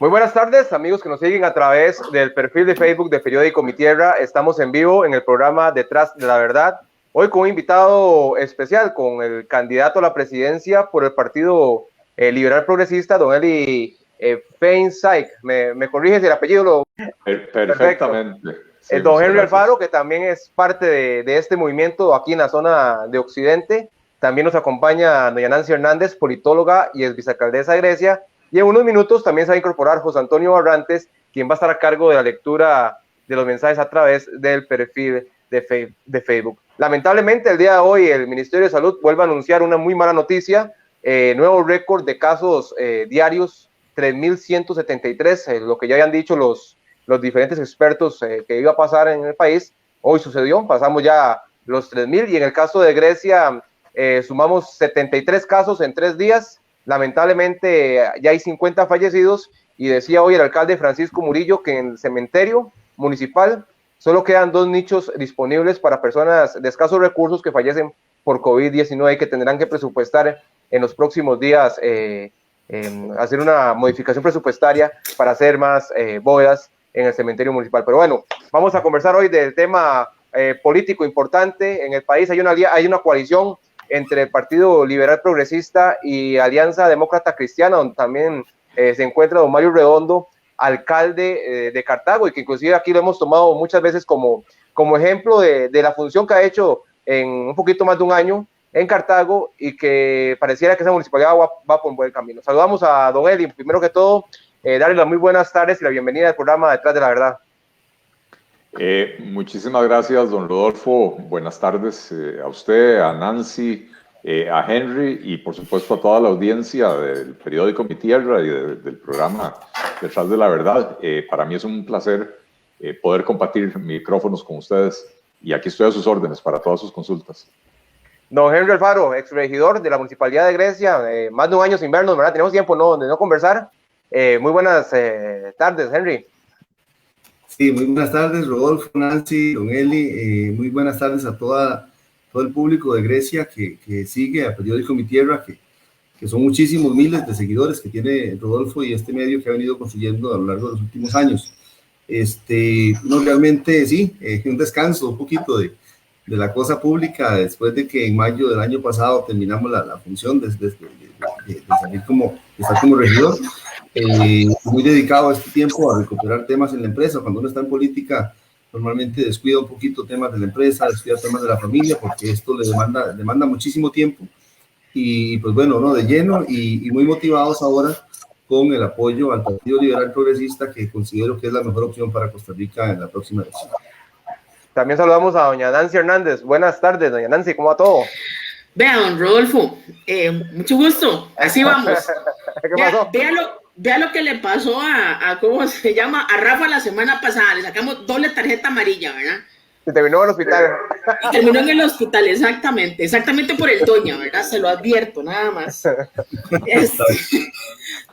Muy buenas tardes, amigos que nos siguen a través del perfil de Facebook de Periódico Mi Tierra. Estamos en vivo en el programa Detrás de la Verdad. Hoy con un invitado especial, con el candidato a la presidencia por el Partido Liberal Progresista, don Eli Feinsaig. ¿Me corrige si el apellido lo...? Perfectamente. Sí, don Henry Alfaro, que también es parte de este movimiento aquí en la zona de Occidente. También nos acompaña doña Nancy Hernández, politóloga y ex vicealcaldesa de Grecia. Y en unos minutos también se va a incorporar José Antonio Barrantes, quien va a estar a cargo de la lectura de los mensajes a través del perfil de Facebook. Lamentablemente, el día de hoy el Ministerio de Salud vuelve a anunciar una muy mala noticia, nuevo récord de casos diarios, 3.173, lo que ya habían dicho los diferentes expertos que iba a pasar en el país. Hoy sucedió, pasamos ya los 3.000 y en el caso de Grecia sumamos 73 casos en 3 días. Lamentablemente ya hay 50 fallecidos y decía hoy el alcalde Francisco Murillo que en el cementerio municipal solo quedan 2 nichos disponibles para personas de escasos recursos que fallecen por COVID-19 y que tendrán que presupuestar en los próximos días, hacer una modificación presupuestaria para hacer más bóvedas en el cementerio municipal. Pero bueno, vamos a conversar hoy del tema político importante en el país. Hay una coalición entre el Partido Liberal Progresista y Alianza Demócrata Cristiana, donde también se encuentra don Mario Redondo, alcalde de Cartago, y que inclusive aquí lo hemos tomado muchas veces como ejemplo de la función que ha hecho en un poquito más de un año en Cartago, y que pareciera que esa municipalidad va por un buen camino. Saludamos a don Eli, primero que todo, darle las muy buenas tardes y la bienvenida al programa Detrás de la Verdad. Muchísimas gracias, don Rodolfo. Buenas tardes a usted, a Nancy, a Henry y por supuesto a toda la audiencia del periódico Mi Tierra y del programa Detrás de la Verdad. Para mí es un placer poder compartir micrófonos con ustedes y aquí estoy a sus órdenes para todas sus consultas. Don Henry Alfaro, ex regidor de la Municipalidad de Grecia, más de un año sin vernos, ¿verdad? Tenemos tiempo de no conversar. Muy buenas tardes, Henry. Sí, muy buenas tardes, Rodolfo, Nancy, don Eli, muy buenas tardes a todo el público de Grecia que sigue a Periódico Mi Tierra, que son muchísimos miles de seguidores que tiene Rodolfo y este medio que ha venido construyendo a lo largo de los últimos años. No, realmente sí, un descanso un poquito de la cosa pública después de que en mayo del año pasado terminamos la función de salir de estar como regidor. Muy dedicado a este tiempo a recuperar temas en la empresa. Cuando uno está en política, normalmente descuida un poquito temas de la empresa, descuida temas de la familia, porque esto le demanda muchísimo tiempo. Y pues bueno, ¿no? De lleno y muy motivados ahora con el apoyo al Partido Liberal Progresista, que considero que es la mejor opción para Costa Rica en la próxima elección. También saludamos a doña Nancy Hernández. Buenas tardes, doña Nancy, ¿cómo va todo? Vea, don Rodolfo, mucho gusto, así vamos. ¿Qué pasó? Vea lo que le pasó a ¿cómo se llama? A Rafa la semana pasada. Le sacamos doble tarjeta amarilla, ¿verdad? Y terminó en el hospital. Y terminó en el hospital, exactamente por el doña, ¿verdad? Se lo advierto, nada más.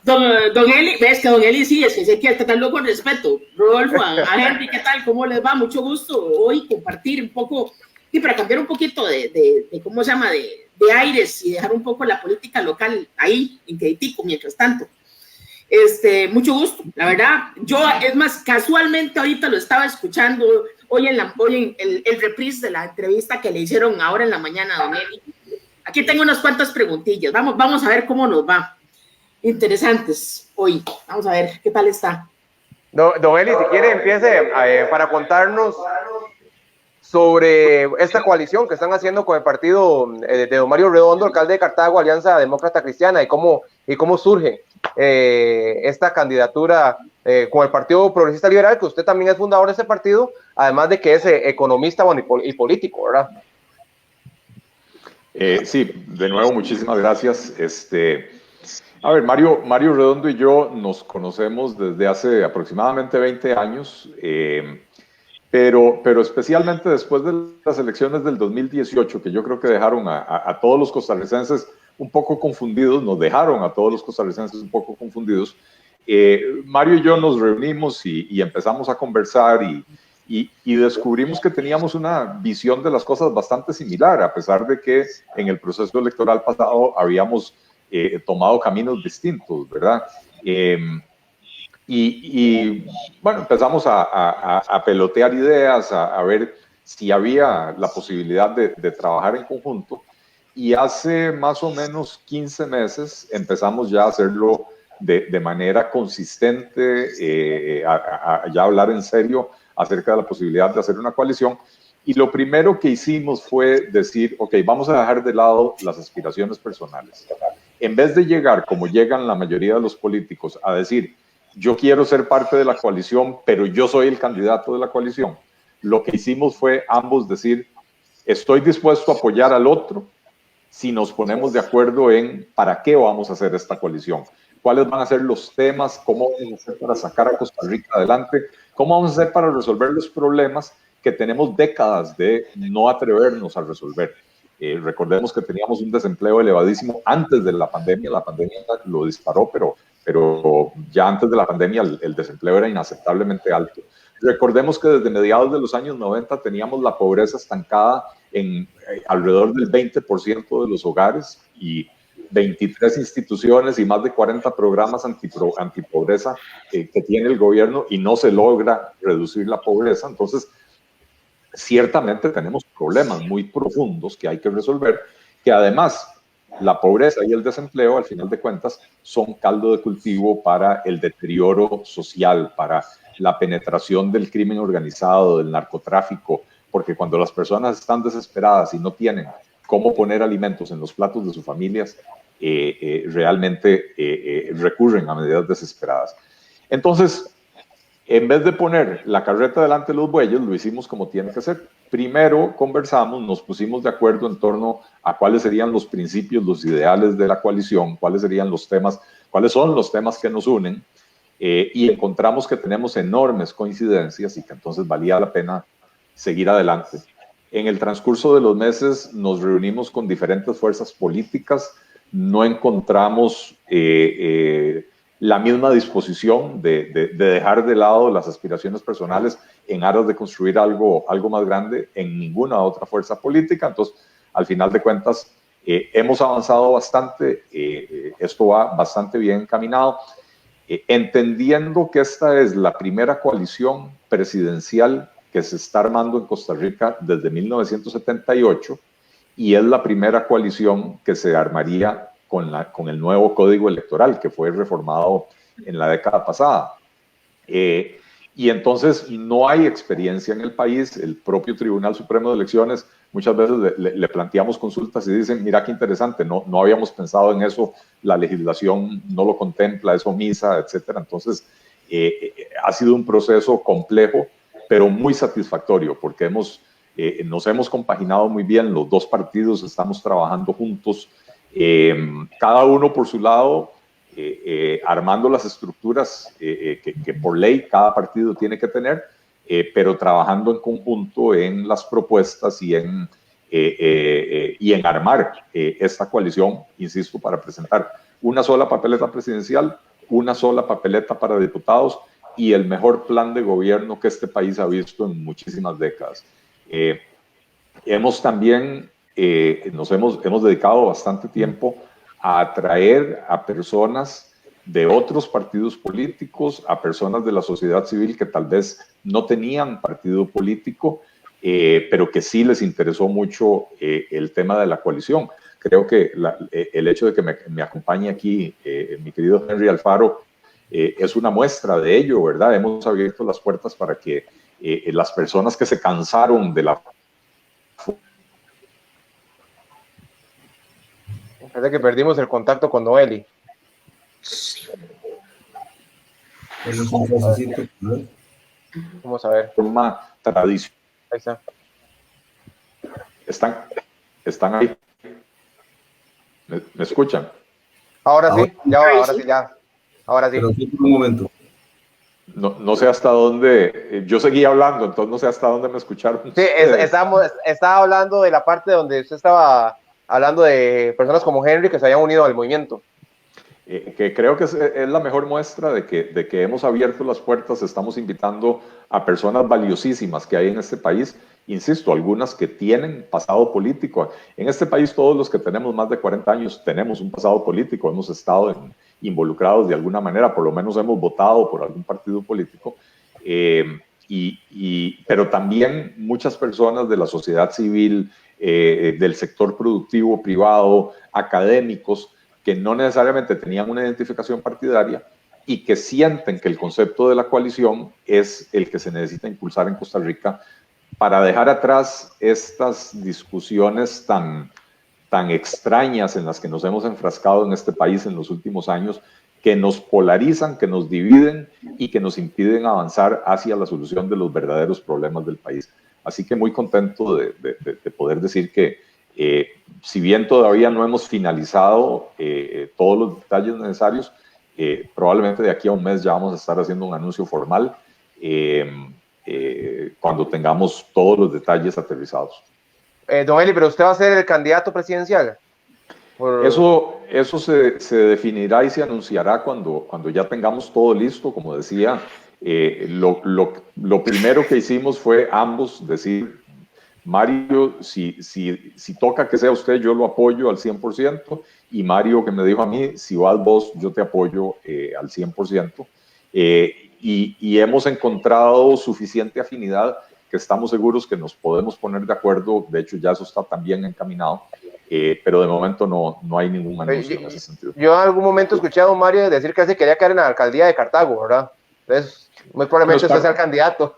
Don Eli, ves que don Eli sí, es que hay que tratarlo con respeto. Rodolfo, a Henry, ¿qué tal? ¿Cómo les va? Mucho gusto hoy compartir un poco, y para cambiar un poquito de ¿cómo se llama? De aires y dejar un poco la política local ahí, en Queditico, mientras tanto. Mucho gusto, la verdad. Yo, es más, casualmente ahorita lo estaba escuchando hoy en el reprise de la entrevista que le hicieron ahora en la mañana a don Eli. Aquí tengo unas cuantas preguntillas. Vamos a ver cómo nos va. Interesantes hoy. Vamos a ver qué tal está. Don Eli, si quiere, empiece para contarnos sobre esta coalición que están haciendo con el partido de don Mario Redondo, alcalde de Cartago, Alianza Demócrata Cristiana, y cómo surge esta candidatura con el Partido Progresista Liberal, que usted también es fundador de ese partido, además de que es economista y político, ¿verdad? Sí, de nuevo, muchísimas gracias. A ver, Mario Redondo y yo nos conocemos desde hace aproximadamente 20 años, pero especialmente después de las elecciones del 2018, que yo creo que dejaron a todos los costarricenses un poco confundidos, nos dejaron a todos los costarricenses un poco confundidos. Mario y yo nos reunimos y empezamos a conversar y descubrimos que teníamos una visión de las cosas bastante similar, a pesar de que en el proceso electoral pasado habíamos tomado caminos distintos, ¿verdad? Bueno, empezamos a pelotear ideas, a ver si había la posibilidad de trabajar en conjunto. Y hace más o menos 15 meses empezamos ya a hacerlo de manera consistente, ya hablar en serio acerca de la posibilidad de hacer una coalición. Y lo primero que hicimos fue decir, ok, vamos a dejar de lado las aspiraciones personales. En vez de llegar, como llegan la mayoría de los políticos, a decir, yo quiero ser parte de la coalición, pero yo soy el candidato de la coalición, lo que hicimos fue ambos decir, estoy dispuesto a apoyar al otro si nos ponemos de acuerdo en para qué vamos a hacer esta coalición, cuáles van a ser los temas, cómo vamos a hacer para sacar a Costa Rica adelante, cómo vamos a hacer para resolver los problemas que tenemos décadas de no atrevernos a resolver. Recordemos que teníamos un desempleo elevadísimo antes de la pandemia lo disparó, pero ya antes de la pandemia el desempleo era inaceptablemente alto. Recordemos que desde mediados de los años 90 teníamos la pobreza estancada en alrededor del 20% de los hogares y 23 instituciones y más de 40 programas antipobreza que tiene el gobierno y no se logra reducir la pobreza. Entonces, ciertamente tenemos problemas muy profundos que hay que resolver, que además la pobreza y el desempleo, al final de cuentas, son caldo de cultivo para el deterioro social, para la penetración del crimen organizado, del narcotráfico, porque cuando las personas están desesperadas y no tienen cómo poner alimentos en los platos de sus familias, realmente recurren a medidas desesperadas. Entonces, en vez de poner la carreta delante de los bueyes, lo hicimos como tiene que ser. Primero conversamos, nos pusimos de acuerdo en torno a cuáles serían los principios, los ideales de la coalición, cuáles serían los temas, cuáles son los temas que nos unen, y encontramos que tenemos enormes coincidencias y que entonces valía la pena seguir adelante. En el transcurso de los meses nos reunimos con diferentes fuerzas políticas, no encontramos la misma disposición de dejar de lado las aspiraciones personales en aras de construir algo más grande en ninguna otra fuerza política. Entonces, al final de cuentas, hemos avanzado bastante, esto va bastante bien encaminado, entendiendo que esta es la primera coalición presidencial que se está armando en Costa Rica desde 1978 y es la primera coalición que se armaría con el nuevo código electoral que fue reformado en la década pasada. Y entonces no hay experiencia en el país. El propio Tribunal Supremo de Elecciones, muchas veces le planteamos consultas y dicen, mira qué interesante, no habíamos pensado en eso, la legislación no lo contempla, es omisa, etcétera. Entonces ha sido un proceso complejo, pero muy satisfactorio, porque nos hemos compaginado muy bien, los dos partidos estamos trabajando juntos, cada uno por su lado, armando las estructuras que por ley cada partido tiene que tener, pero trabajando en conjunto en las propuestas y en armar esta coalición, insisto, para presentar una sola papeleta presidencial, una sola papeleta para diputados y el mejor plan de gobierno que este país ha visto en muchísimas décadas. Hemos también hemos dedicado bastante tiempo a atraer a personas de otros partidos políticos, a personas de la sociedad civil que tal vez no tenían partido político, pero que sí les interesó mucho el tema de la coalición. Creo que el hecho de que me acompañe aquí mi querido Henry Alfaro es una muestra de ello, ¿verdad? Hemos abierto las puertas para que las personas que se cansaron de la... Parece que perdimos el contacto con Noeli. Vamos a ver. Forma tradición. Ahí está. Están ahí. ¿Me escuchan? Ahora sí, ya. Ahora sí. Pero un momento. No sé hasta dónde, yo seguí hablando, entonces no sé hasta dónde me escucharon. Sí, estaba hablando de la parte donde usted estaba hablando de personas como Henry que se habían unido al movimiento. Que creo que es la mejor muestra de que hemos abierto las puertas, estamos invitando a personas valiosísimas que hay en este país, insisto, algunas que tienen pasado político. En este país todos los que tenemos más de 40 años tenemos un pasado político, hemos estado involucrados de alguna manera, por lo menos hemos votado por algún partido político, pero también muchas personas de la sociedad civil, del sector productivo privado, académicos, que no necesariamente tenían una identificación partidaria y que sienten que el concepto de la coalición es el que se necesita impulsar en Costa Rica para dejar atrás estas discusiones tan extrañas en las que nos hemos enfrascado en este país en los últimos años, que nos polarizan, que nos dividen y que nos impiden avanzar hacia la solución de los verdaderos problemas del país. Así que muy contento de poder decir que si bien todavía no hemos finalizado todos los detalles necesarios, probablemente de aquí a un mes ya vamos a estar haciendo un anuncio formal cuando tengamos todos los detalles aterrizados. Don Eli, ¿pero usted va a ser el candidato presidencial? Eso se definirá y se anunciará cuando ya tengamos todo listo. Como decía, lo primero que hicimos fue ambos decir, Mario, si toca que sea usted, yo lo apoyo al 100%, y Mario que me dijo a mí, si vas vos, yo te apoyo al 100%. Y hemos encontrado suficiente afinidad que estamos seguros que nos podemos poner de acuerdo. De hecho, ya eso está también encaminado, pero de momento no hay ningún anuncio en ese sentido. Yo en algún momento escuché a don Mario decir que se quería quedar en la alcaldía de Cartago, ¿verdad? Entonces, muy probablemente usted sea el candidato.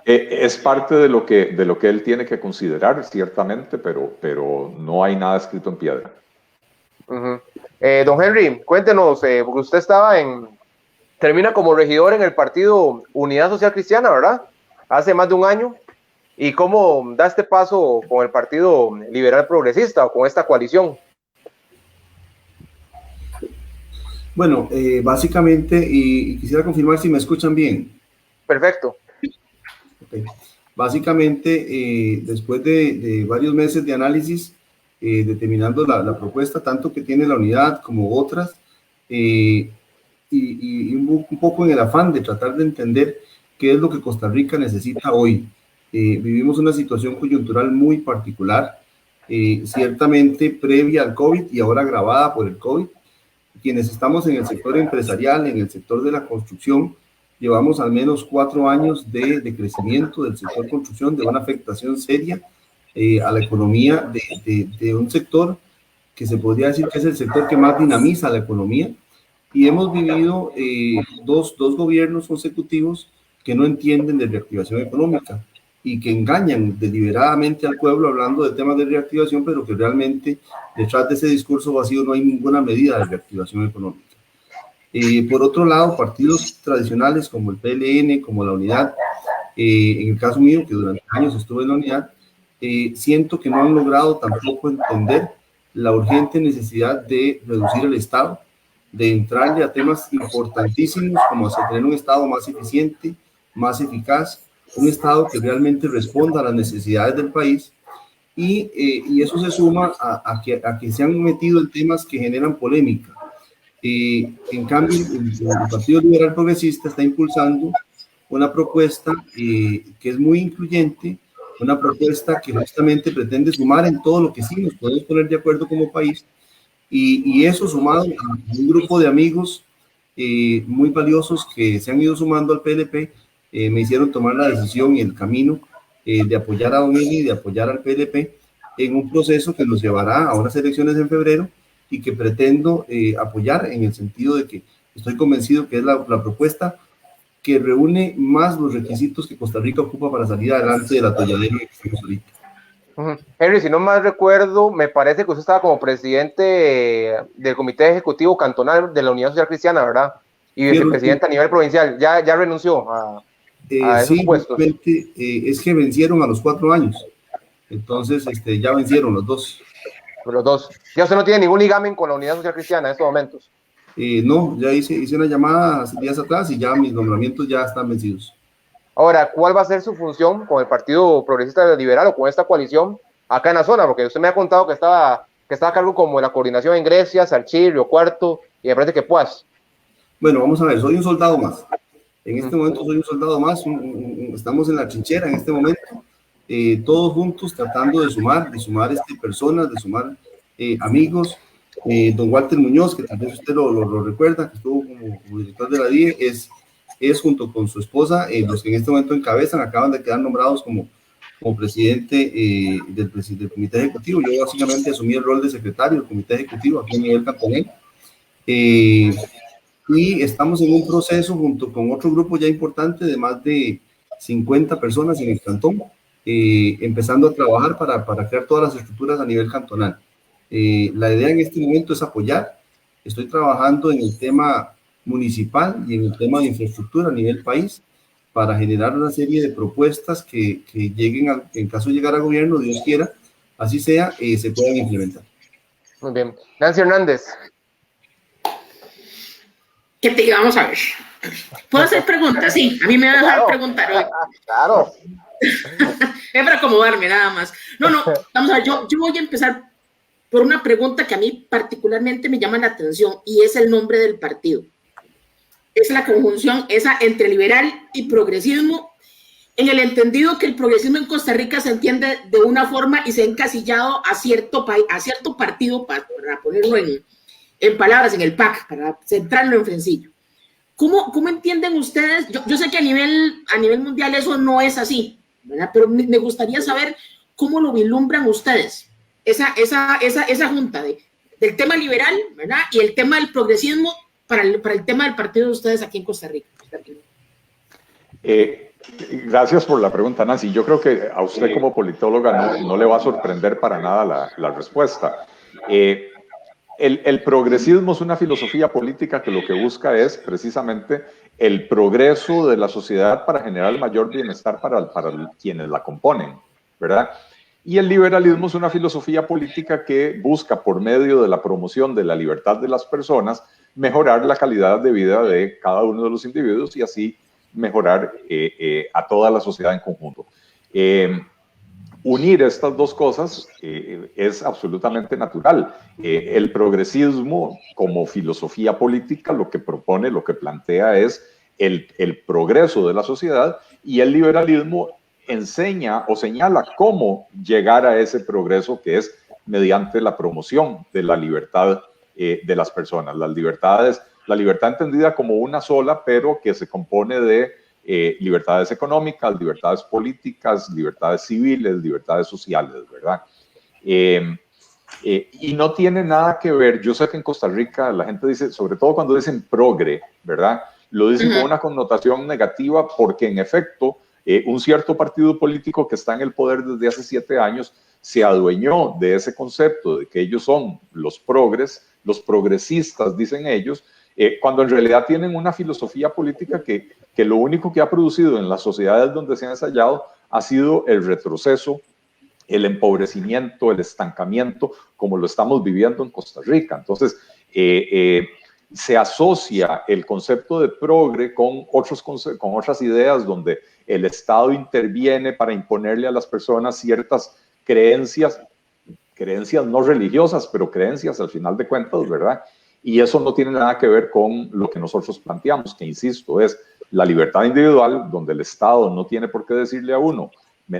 Es parte de lo que él tiene que considerar, ciertamente, pero no hay nada escrito en piedra. Don Henry, cuéntenos, porque usted termina como regidor en el partido Unidad Social Cristiana, ¿verdad? Hace más de un año. ¿Y cómo da este paso con el Partido Liberal Progresista o con esta coalición? Bueno, básicamente, y quisiera confirmar si me escuchan bien. Perfecto. Okay. Básicamente, después de varios meses de análisis, determinando la propuesta, tanto que tiene la unidad como otras, y un poco en el afán de tratar de entender qué es lo que Costa Rica necesita hoy. Vivimos una situación coyuntural muy particular, ciertamente previa al COVID y ahora agravada por el COVID. Quienes estamos en el sector empresarial, en el sector de la construcción, llevamos al menos 4 años de crecimiento del sector construcción, de una afectación seria a la economía de un sector que se podría decir que es el sector que más dinamiza la economía, y hemos vivido dos gobiernos consecutivos que no entienden de reactivación económica y que engañan deliberadamente al pueblo hablando de temas de reactivación, pero que realmente detrás de ese discurso vacío no hay ninguna medida de reactivación económica. Por otro lado, partidos tradicionales como el PLN, como la Unidad, en el caso mío, que durante años estuve en la Unidad, siento que no han logrado tampoco entender la urgente necesidad de reducir el Estado, de entrarle a temas importantísimos como hacer tener un Estado más eficiente, más eficaz, un Estado que realmente responda a las necesidades del país, y eso se suma a que se han metido en temas que generan polémica. En cambio, el Partido Liberal Progresista está impulsando una propuesta que es muy incluyente, una propuesta que justamente pretende sumar en todo lo que sí nos podemos poner de acuerdo como país, y eso sumado a un grupo de amigos muy valiosos que se han ido sumando al PLP, me hicieron tomar la decisión y el camino de apoyar a Don Eli, de apoyar al PLP en un proceso que nos llevará a unas elecciones en febrero, y que pretendo apoyar en el sentido de que estoy convencido que es la propuesta que reúne más los requisitos que Costa Rica ocupa para salir adelante del atolladero que estamos ahorita. Henry, si no mal recuerdo, me parece que usted estaba como presidente del Comité Ejecutivo Cantonal de la Unidad Social Cristiana, ¿verdad? Y vicepresidente a nivel provincial. ¿Ya renunció a esos puestos? Es que vencieron a los 4 años. Entonces, ya vencieron los dos. Los dos. ¿Ya usted no tiene ningún ligamen con la Unidad Social Cristiana en estos momentos? No, ya hice una llamada hace días atrás y ya mis nombramientos ya están vencidos. Ahora, ¿cuál va a ser su función con el Partido Progresista Liberal o con esta coalición acá en la zona? Porque usted me ha contado que estaba a cargo como de la coordinación en Grecia, Salchil, Río Cuarto, y me parece que Puas. Bueno, vamos a ver, soy un soldado más. En este momento soy un soldado más, estamos en la trinchera en este momento, todos juntos tratando de sumar personas, de sumar amigos, Don Walter Muñoz, que tal vez usted lo recuerda, que estuvo como director de la DIE, es junto con su esposa los que en este momento encabezan, acaban de quedar nombrados como presidente del comité ejecutivo. Yo básicamente asumí el rol de secretario del comité ejecutivo aquí a nivel cantonal. Y estamos en un proceso junto con otro grupo ya importante de más de 50 personas en el cantón, empezando a trabajar para crear todas las estructuras a nivel cantonal. La idea en este momento es apoyar. Estoy trabajando en el tema municipal y en el tema de infraestructura a nivel país para generar una serie de propuestas que lleguen, en caso de llegar al gobierno, Dios quiera, así sea, se puedan implementar. Muy bien. Nancy Hernández. ¿Qué te vamos a ver? ¿Puedo hacer preguntas? Sí, a mí me va a dejar preguntar hoy. Claro. Es para acomodarme nada más. No, vamos a ver, yo voy a empezar por una pregunta que a mí particularmente me llama la atención y es el nombre del partido. Es la conjunción esa entre liberal y progresismo, en el entendido que el progresismo en Costa Rica se entiende de una forma y se ha encasillado a cierto partido, para ponerlo en palabras, en el PAC, para centrarlo en sencillo. ¿Cómo entienden ustedes? Yo sé que a nivel mundial eso no es así, ¿verdad? Pero me gustaría saber cómo lo vislumbran ustedes, esa junta del tema liberal, ¿verdad? Y el tema del progresismo para el tema del partido de ustedes aquí en Costa Rica. Gracias por la pregunta, Nancy. Yo creo que a usted como politóloga no le va a sorprender para nada la respuesta. El progresismo es una filosofía política que lo que busca es precisamente el progreso de la sociedad para generar el mayor bienestar para quienes la componen, ¿verdad? Y el liberalismo es una filosofía política que busca, por medio de la promoción de la libertad de las personas, mejorar la calidad de vida de cada uno de los individuos y así mejorar a toda la sociedad en conjunto. Unir estas dos cosas es absolutamente natural. El progresismo, como filosofía política, lo que propone, lo que plantea es el progreso de la sociedad, y el liberalismo enseña o señala cómo llegar a ese progreso, que es mediante la promoción de la libertad de las personas. La libertad entendida como una sola, pero que se compone de libertades económicas, libertades políticas, libertades civiles, libertades sociales, ¿verdad? Y no tiene nada que ver. Yo sé que en Costa Rica la gente dice, sobre todo cuando dicen progre, ¿verdad? Lo dicen con una connotación negativa porque en efecto un cierto partido político que está en el poder desde hace 7 años se adueñó de ese concepto de que ellos son los progres, los progresistas, dicen ellos, cuando en realidad tienen una filosofía política que lo único que ha producido en las sociedades donde se han ensayado ha sido el retroceso, el empobrecimiento, el estancamiento, como lo estamos viviendo en Costa Rica. Entonces, se asocia el concepto de progre con otras ideas donde el Estado interviene para imponerle a las personas ciertas creencias no religiosas, pero creencias al final de cuentas, ¿verdad? Y eso no tiene nada que ver con lo que nosotros planteamos, que insisto, es la libertad individual, donde el Estado no tiene por qué decirle a uno,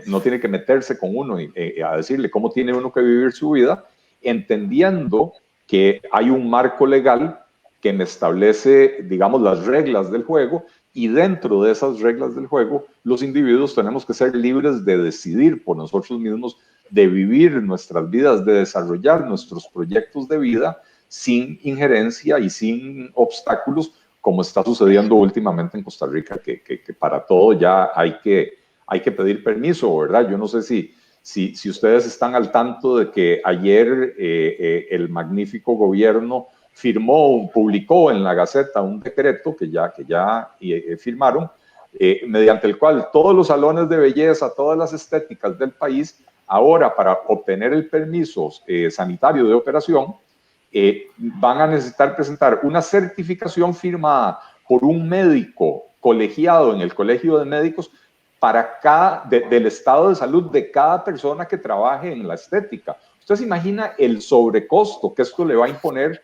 no tiene que meterse con uno a decirle cómo tiene uno que vivir su vida, entendiendo que hay un marco legal que me establece, digamos, las reglas del juego, y dentro de esas reglas del juego, los individuos tenemos que ser libres de decidir por nosotros mismos, de vivir nuestras vidas, de desarrollar nuestros proyectos de vida sin injerencia y sin obstáculos, como está sucediendo últimamente en Costa Rica, que para todo ya hay que pedir permiso, ¿verdad? Yo no sé si ustedes están al tanto de que ayer el magnífico gobierno publicó en la Gaceta un decreto que ya firmaron, mediante el cual todos los salones de belleza, todas las estéticas del país, ahora para obtener el permiso sanitario de operación, van a necesitar presentar una certificación firmada por un médico colegiado en el Colegio de Médicos del estado de salud de cada persona que trabaje en la estética. Usted se imagina el sobrecosto que esto le va a imponer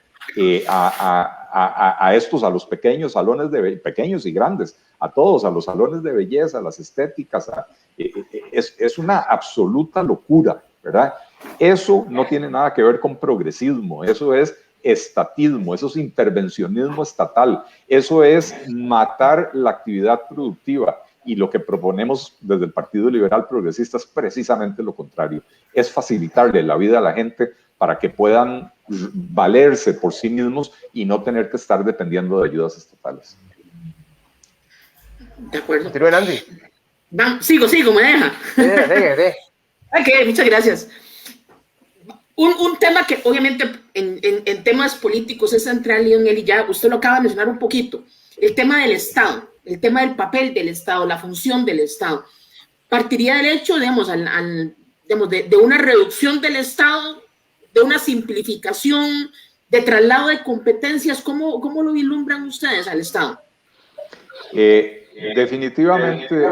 a los pequeños salones pequeños y grandes, a todos, a los salones de belleza, a las estéticas. Es una absoluta locura, ¿verdad? Eso no tiene nada que ver con progresismo, eso es estatismo, eso es intervencionismo estatal, eso es matar la actividad productiva. Y lo que proponemos desde el Partido Liberal Progresista es precisamente lo contrario, es facilitarle la vida a la gente para que puedan valerse por sí mismos y no tener que estar dependiendo de ayudas estatales. De acuerdo. Nancy. Sigo, me deja. Sí. Ok, muchas gracias. Un tema que obviamente en temas políticos es central, y ya usted lo acaba de mencionar un poquito, el tema del Estado, el tema del papel del Estado, la función del Estado. Partiría del hecho, digamos, de una reducción del Estado, de una simplificación, de traslado de competencias. ¿Cómo lo vislumbran ustedes al Estado? Definitivamente,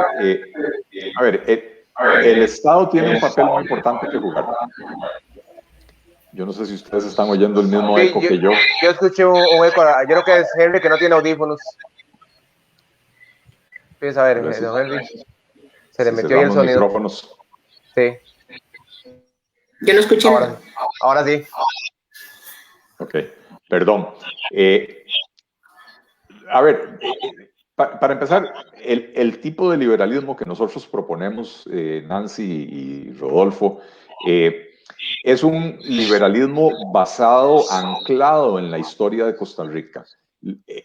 el Estado tiene un papel muy importante que jugar. Yo no sé si ustedes están oyendo el mismo eco que yo. Yo escuché un eco, yo creo que es Henry que no tiene audífonos. Pues a ver, don Henry, se le metió ahí el sonido. Micrófonos. Sí. Yo no escuché. Ahora sí. Ok, perdón. Para empezar, el tipo de liberalismo que nosotros proponemos, Nancy y Rodolfo, es un liberalismo basado, anclado en la historia de Costa Rica.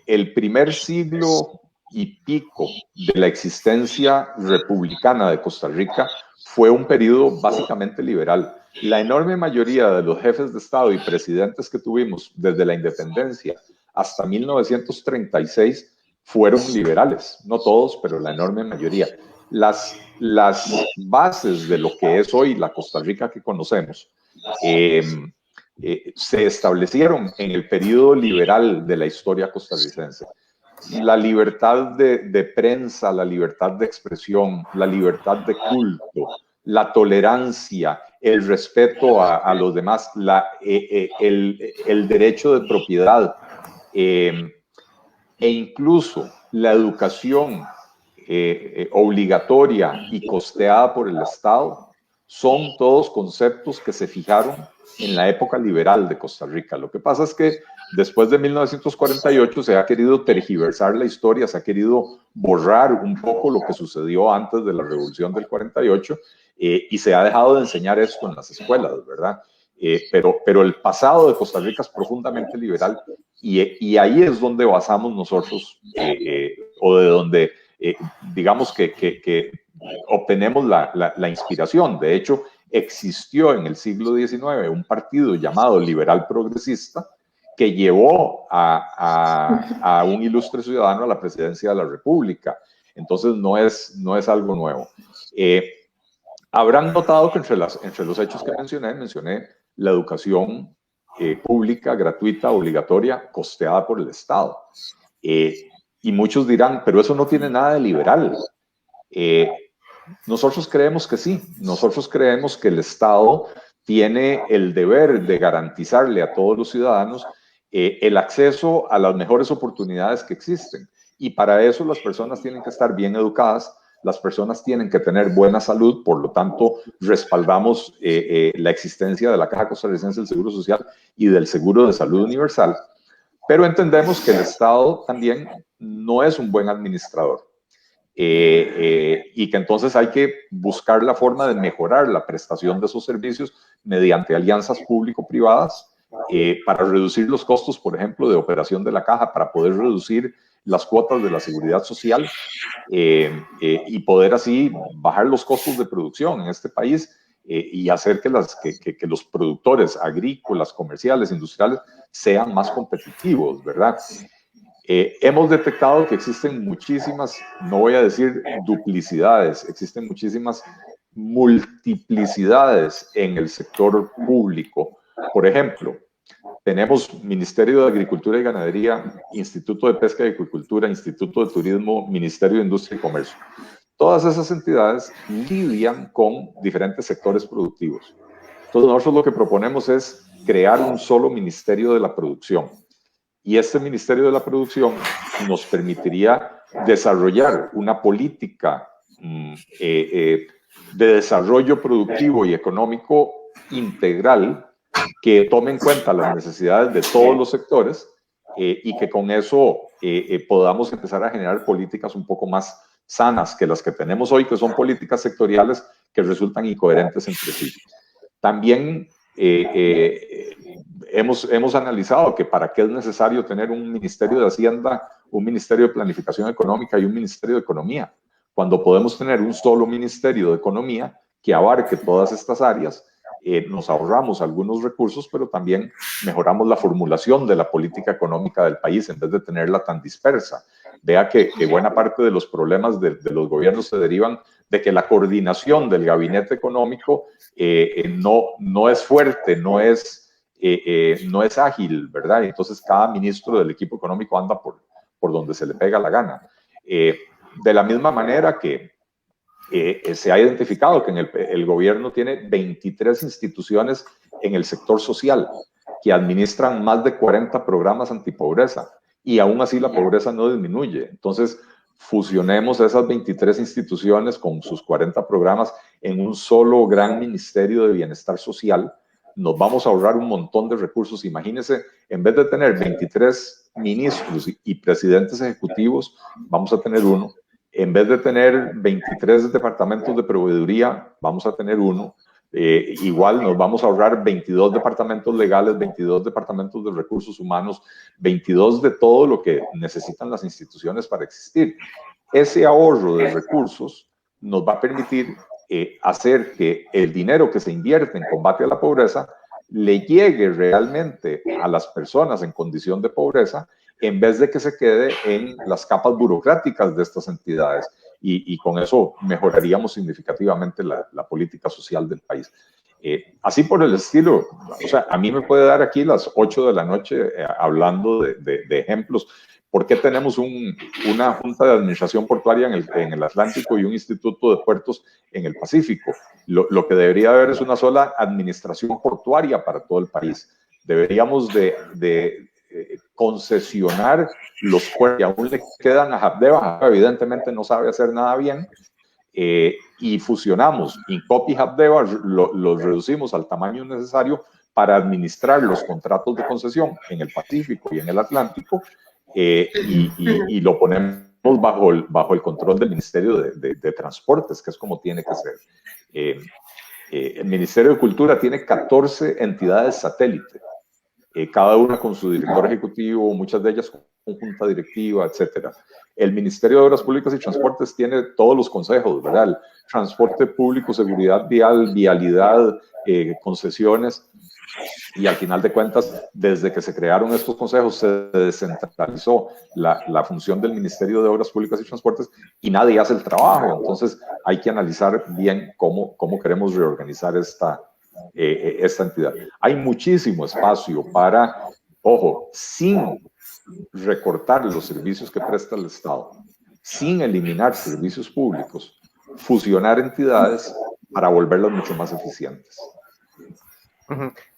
El primer siglo y pico de la existencia republicana de Costa Rica fue un periodo básicamente liberal. La enorme mayoría de los jefes de Estado y presidentes que tuvimos desde la independencia hasta 1936 fueron liberales. No todos, pero la enorme mayoría. Las bases de lo que es hoy la Costa Rica que conocemos se establecieron en el periodo liberal de la historia costarricense. La libertad de prensa, la libertad de expresión, la libertad de culto, la tolerancia, el respeto a los demás, el derecho de propiedad e incluso la educación obligatoria y costeada por el Estado son todos conceptos que se fijaron en la época liberal de Costa Rica. Lo que pasa es que después de 1948 se ha querido tergiversar la historia, se ha querido borrar un poco lo que sucedió antes de la Revolución del 48 y se ha dejado de enseñar esto en las escuelas, ¿verdad? Pero el pasado de Costa Rica es profundamente liberal y ahí es donde basamos nosotros, o de donde digamos que obtenemos la inspiración. De hecho, existió en el siglo XIX un partido llamado Liberal Progresista que llevó a un ilustre ciudadano a la presidencia de la República. Entonces no es algo nuevo. Habrán notado que entre los hechos que mencioné la educación pública, gratuita, obligatoria, costeada por el Estado. Y muchos dirán, pero eso no tiene nada de liberal. Nosotros creemos que sí. Nosotros creemos que el Estado tiene el deber de garantizarle a todos los ciudadanos el acceso a las mejores oportunidades que existen. Y para eso las personas tienen que estar bien educadas, las personas tienen que tener buena salud, por lo tanto respaldamos la existencia de la Caja Costarricense del Seguro Social y del Seguro de Salud Universal, pero entendemos que el Estado también no es un buen administrador y que entonces hay que buscar la forma de mejorar la prestación de esos servicios mediante alianzas público-privadas para reducir los costos, por ejemplo, de operación de la Caja, para poder reducir las cuotas de la seguridad social y poder así bajar los costos de producción en este país y hacer que los productores agrícolas, comerciales, industriales sean más competitivos, ¿verdad? Hemos detectado que existen muchísimas, no voy a decir duplicidades, existen muchísimas multiplicidades en el sector público. Por ejemplo, tenemos Ministerio de Agricultura y Ganadería, Instituto de Pesca y Acuicultura, Instituto de Turismo, Ministerio de Industria y Comercio. Todas esas entidades lidian con diferentes sectores productivos. Entonces nosotros lo que proponemos es crear un solo Ministerio de la Producción. Y este Ministerio de la Producción nos permitiría desarrollar una política de desarrollo productivo y económico integral que tome en cuenta las necesidades de todos los sectores y que con eso podamos empezar a generar políticas un poco más sanas que las que tenemos hoy, que son políticas sectoriales que resultan incoherentes entre sí. También hemos analizado que para qué es necesario tener un Ministerio de Hacienda, un Ministerio de Planificación Económica y un Ministerio de Economía, cuando podemos tener un solo Ministerio de Economía que abarque todas estas áreas. Nos ahorramos algunos recursos, pero también mejoramos la formulación de la política económica del país en vez de tenerla tan dispersa. Vea que buena parte de los problemas de los gobiernos se derivan de que la coordinación del gabinete económico no es fuerte, no es ágil, ¿verdad? Entonces cada ministro del equipo económico anda por donde se le pega la gana. De la misma manera que se ha identificado que el gobierno tiene 23 instituciones en el sector social que administran más de 40 programas antipobreza y aún así la pobreza no disminuye. Entonces, fusionemos esas 23 instituciones con sus 40 programas en un solo gran ministerio de bienestar social. Nos vamos a ahorrar un montón de recursos. Imagínense, en vez de tener 23 ministros y presidentes ejecutivos, vamos a tener uno. En vez de tener 23 departamentos de proveeduría, vamos a tener uno. Igual nos vamos a ahorrar 22 departamentos legales, 22 departamentos de recursos humanos, 22 de todo lo que necesitan las instituciones para existir. Ese ahorro de recursos nos va a permitir hacer que el dinero que se invierte en combate a la pobreza le llegue realmente a las personas en condición de pobreza, en vez de que se quede en las capas burocráticas de estas entidades. Y con eso mejoraríamos significativamente la política social del país. Así por el estilo, o sea, a mí me puede dar aquí las 8 de la noche hablando de ejemplos. ¿Por qué tenemos una Junta de Administración Portuaria en el Atlántico y un Instituto de Puertos en el Pacífico? Lo que debería haber es una sola administración portuaria para todo el país. Deberíamos de concesionar los puertos que aún le quedan a Habdeba. Evidentemente no sabe hacer nada bien, y fusionamos Incopi y Habdeba, los reducimos al tamaño necesario para administrar los contratos de concesión en el Pacífico y en el Atlántico, y lo ponemos bajo el control del Ministerio de Transportes, que es como tiene que ser. El Ministerio de Cultura tiene 14 entidades satélite, cada una con su director ejecutivo, muchas de ellas con junta directiva, etcétera. El Ministerio de Obras Públicas y Transportes tiene todos los consejos, ¿verdad? El transporte público, seguridad vial, vialidad, concesiones, y al final de cuentas, desde que se crearon estos consejos, se descentralizó la función del Ministerio de Obras Públicas y Transportes y nadie hace el trabajo. Entonces, hay que analizar bien cómo queremos reorganizar esta entidad. Hay muchísimo espacio para, ojo, sin recortar los servicios que presta el Estado, sin eliminar servicios públicos, fusionar entidades para volverlas mucho más eficientes.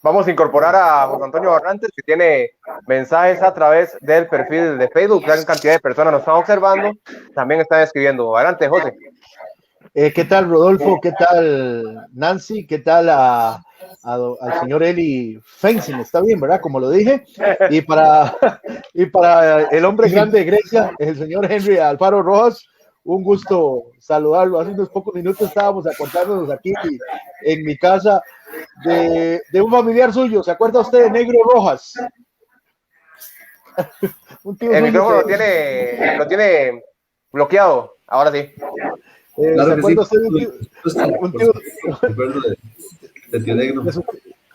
Vamos a incorporar a José Antonio Barrantes, que tiene mensajes a través del perfil de Facebook. Gran cantidad de personas nos están observando, también están escribiendo. Adelante, José. ¿Qué tal, Rodolfo? ¿Qué tal, Nancy? ¿Qué tal al señor Eli Fencing? Está bien, ¿verdad? Como lo dije. Y para el hombre grande de Grecia, el señor Henry Alfaro Rojas, un gusto saludarlo. Hace unos pocos minutos estábamos acordándonos aquí en mi casa de un familiar suyo. ¿Se acuerda usted de Negro Rojas? El micrófono lo tiene bloqueado. Ahora sí. Claro que sí.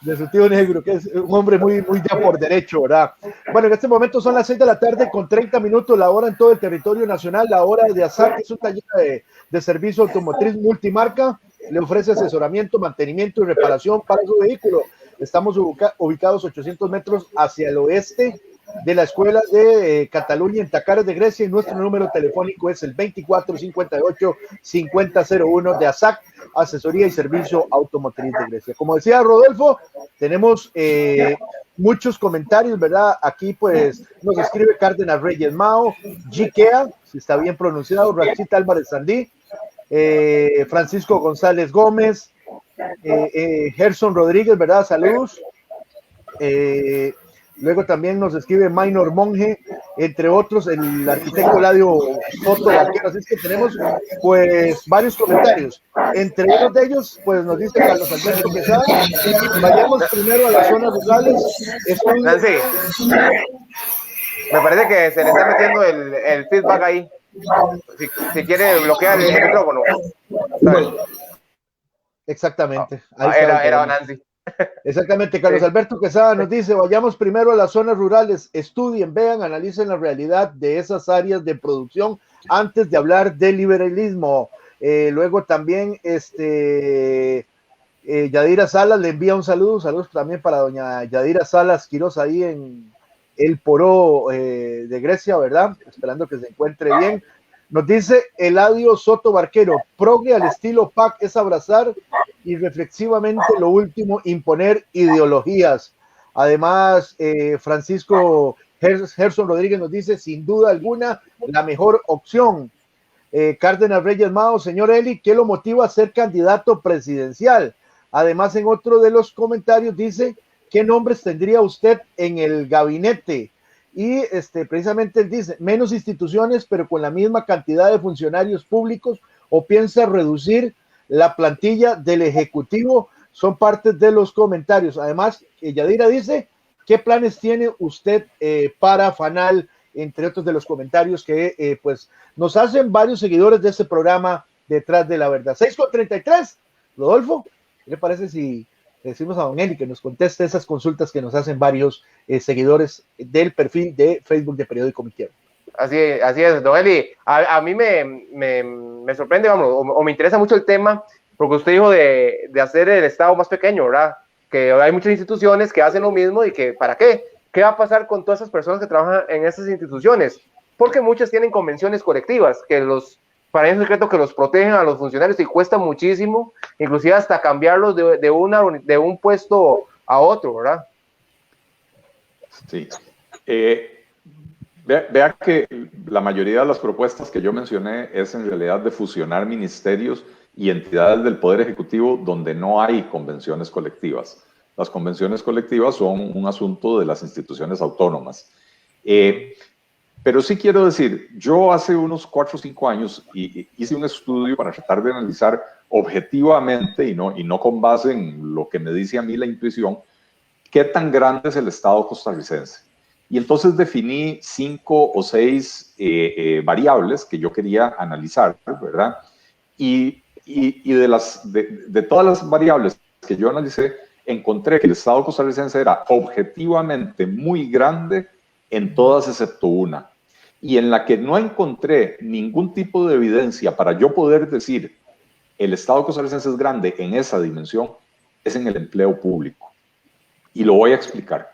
De su tío Negro, que es un hombre muy ya por derecho, ¿verdad? Bueno, en este momento son las 6 de la tarde con 30 minutos, la hora en todo el territorio nacional. La hora de ASAC es un taller de servicio automotriz multimarca. Le ofrece asesoramiento, mantenimiento y reparación para su vehículo. Estamos ubicados 800 metros hacia el oeste de la Escuela de Cataluña en Tacares de Grecia, y nuestro número telefónico es el 2458-5001 de ASAC, Asesoría y Servicio Automotriz de Grecia. Como decía Rodolfo, tenemos muchos comentarios, ¿verdad? Aquí pues nos escribe Cárdenas Reyes Mao, Gikea, si está bien pronunciado, Rachita Álvarez Sandí, Francisco González Gómez, Gerson Rodríguez, ¿verdad? Saludos. Luego también nos escribe Minor Monge, entre otros, el arquitecto Eladio Soto Vaquero. Así es que tenemos pues varios comentarios. Entre uno de ellos, pues nos dice Carlos Alberto Quesada, vayamos primero a las zonas rurales. Nancy, me parece que se le está metiendo el feedback ahí. Si quiere bloquear el micrófono. Exactamente. Era Nancy. Exactamente, Carlos Alberto Quesada nos dice, vayamos primero a las zonas rurales, estudien, vean, analicen la realidad de esas áreas de producción antes de hablar de liberalismo. Luego también Yadira Salas le envía un saludo, saludos también para doña Yadira Salas Quiroz ahí en el Poró de Grecia, ¿verdad? Esperando que se encuentre bien. Nos dice Eladio Soto Barquero, progre al estilo PAC es abrazar y reflexivamente lo último, imponer ideologías. Además, Francisco Gerson Rodríguez nos dice, sin duda alguna, la mejor opción. Cárdenas Reyes Mao, señor Eli, ¿qué lo motiva a ser candidato presidencial? Además, en otro de los comentarios dice, ¿qué nombres tendría usted en el gabinete? Y precisamente él dice, menos instituciones, pero con la misma cantidad de funcionarios públicos, o piensa reducir la plantilla del Ejecutivo. Son partes de los comentarios. Además, Yadira dice, ¿qué planes tiene usted para FANAL? Entre otros de los comentarios que pues nos hacen varios seguidores de este programa Detrás de la Verdad. 6:33, Rodolfo, ¿qué le parece si decimos a don Eli que nos conteste esas consultas que nos hacen varios seguidores del perfil de Facebook de Periódico Mi Tierra? Así es, don Eli. A mí me sorprende, vamos, o me interesa mucho el tema, porque usted dijo de hacer el Estado más pequeño, ¿verdad? Que hay muchas instituciones que hacen lo mismo y que, ¿para qué? ¿Qué va a pasar con todas esas personas que trabajan en esas instituciones? Porque muchas tienen convenciones colectivas, para ellos es secreto que los protegen a los funcionarios y cuesta muchísimo, inclusive hasta cambiarlos de un puesto a otro, ¿verdad? Sí. Vea que la mayoría de las propuestas que yo mencioné es en realidad de fusionar ministerios y entidades del Poder Ejecutivo donde no hay convenciones colectivas. Las convenciones colectivas son un asunto de las instituciones autónomas. Pero sí quiero decir, yo hace unos 4 o 5 años hice un estudio para tratar de analizar objetivamente y no con base en lo que me dice a mí la intuición, qué tan grande es el Estado costarricense. Y entonces definí 5 o 6 variables que yo quería analizar, ¿verdad? Y de todas las variables que yo analicé, encontré que el Estado costarricense era objetivamente muy grande en todas excepto una. Y en la que no encontré ningún tipo de evidencia para yo poder decir el Estado costarricense es grande en esa dimensión, es en el empleo público. Y lo voy a explicar.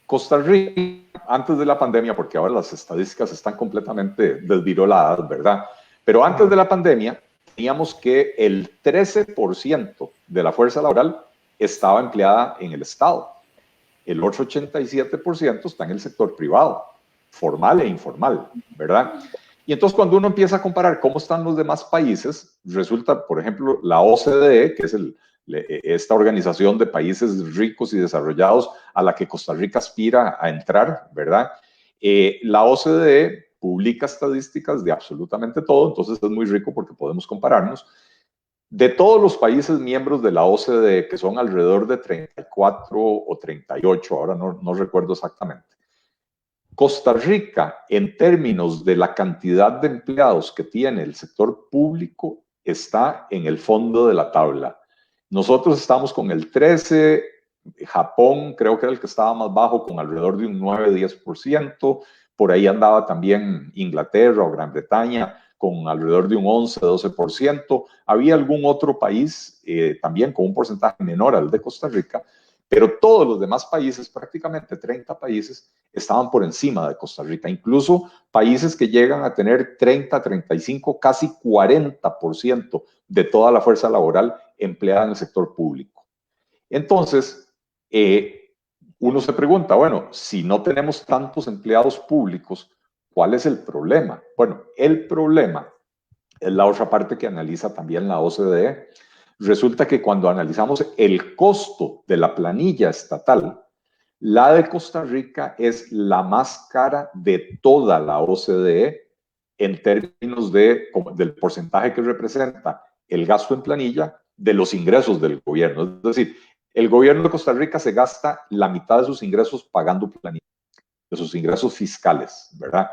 Costa Rica, antes de la pandemia, porque ahora las estadísticas están completamente desviroladas, ¿verdad? Pero antes de la pandemia, teníamos que el 13% de la fuerza laboral estaba empleada en el Estado. El otro 87% está en el sector privado, formal e informal, ¿verdad? Y entonces cuando uno empieza a comparar cómo están los demás países, resulta, por ejemplo, la OCDE, que es esta organización de países ricos y desarrollados a la que Costa Rica aspira a entrar, ¿verdad? La OCDE publica estadísticas de absolutamente todo, entonces es muy rico porque podemos compararnos. De todos los países miembros de la OCDE, que son alrededor de 34 o 38, ahora no recuerdo exactamente, Costa Rica, en términos de la cantidad de empleados que tiene el sector público, está en el fondo de la tabla. Nosotros estamos con el 13%, Japón creo que era el que estaba más bajo, con alrededor de un 9-10%, por ahí andaba también Inglaterra o Gran Bretaña, con alrededor de un 11-12%. Había algún otro país también con un porcentaje menor al de Costa Rica, pero todos los demás países, prácticamente 30 países, estaban por encima de Costa Rica. Incluso países que llegan a tener 30, 35, casi 40% de toda la fuerza laboral empleada en el sector público. Entonces, uno se pregunta, bueno, si no tenemos tantos empleados públicos, ¿cuál es el problema? Bueno, el problema es la otra parte que analiza también la OCDE. Resulta que cuando analizamos el costo de la planilla estatal, La de Costa Rica es la más cara de toda la OCDE en términos del porcentaje que representa el gasto en planilla de los ingresos del gobierno. Es decir, el gobierno de Costa Rica se gasta la mitad de sus ingresos pagando planilla, de sus ingresos fiscales, ¿verdad?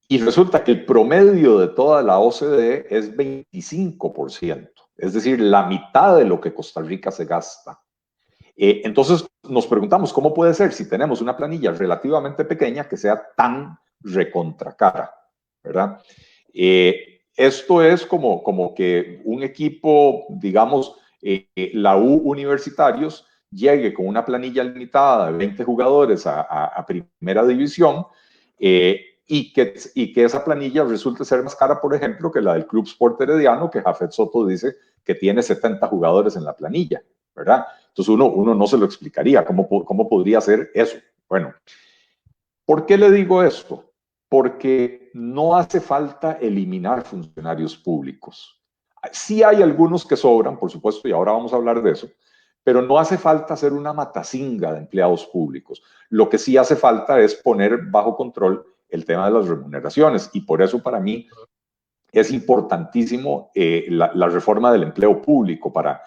Y resulta que el promedio de toda la OCDE es 25%, es decir, la mitad de lo que Costa Rica se gasta. Entonces nos preguntamos, ¿cómo puede ser si tenemos una planilla relativamente pequeña que sea tan recontracara, ¿verdad? Esto es como que un equipo, digamos, la U Universitarios, llegue con una planilla limitada de 20 jugadores a primera división y que esa planilla resulte ser más cara, por ejemplo, que la del Club Sport Herediano, que Jafet Soto dice que tiene 70 jugadores en la planilla, ¿verdad? Entonces uno no se lo explicaría, ¿cómo podría ser eso? Bueno, ¿por qué le digo esto? Porque no hace falta eliminar funcionarios públicos. Sí hay algunos que sobran, por supuesto, y ahora vamos a hablar de eso, pero no hace falta hacer una matacinga de empleados públicos. Lo que sí hace falta es poner bajo control el tema de las remuneraciones, y por eso para mí es importantísimo la reforma del empleo público para,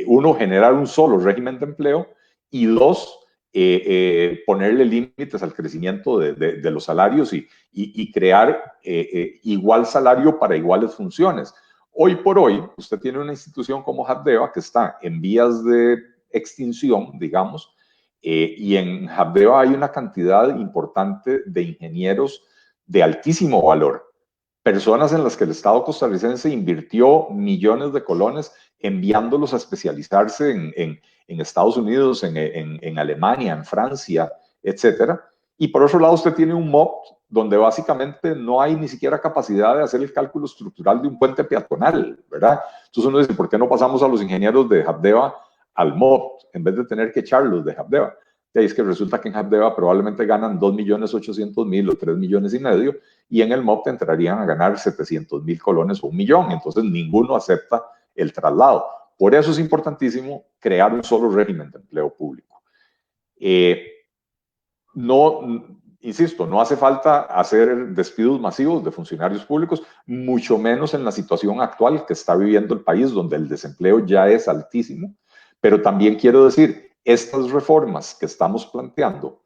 uno, generar un solo régimen de empleo y dos, ponerle límites al crecimiento de los salarios y crear igual salario para iguales funciones. Hoy por hoy, usted tiene una institución como Habdeba que está en vías de extinción, digamos, y en Habdeba hay una cantidad importante de ingenieros de altísimo valor, personas en las que el Estado costarricense invirtió millones de colones enviándolos a especializarse en Estados Unidos, en Alemania, en Francia, etcétera. Y por otro lado, usted tiene un MOP donde básicamente no hay ni siquiera capacidad de hacer el cálculo estructural de un puente peatonal, ¿verdad? Entonces uno dice, ¿por qué no pasamos a los ingenieros de Habdeba al MOP en vez de tener que echarlos de Habdeba? Y es que resulta que en Habdeba probablemente ganan 2.800.000 o 3 millones y medio, y en el MOP entrarían a ganar 700.000 colones o 1 millón. Entonces ninguno acepta el traslado. Por eso es importantísimo crear un solo régimen de empleo público. Insisto, no hace falta hacer despidos masivos de funcionarios públicos, mucho menos en la situación actual que está viviendo el país, donde el desempleo ya es altísimo. Pero también quiero decir, estas reformas que estamos planteando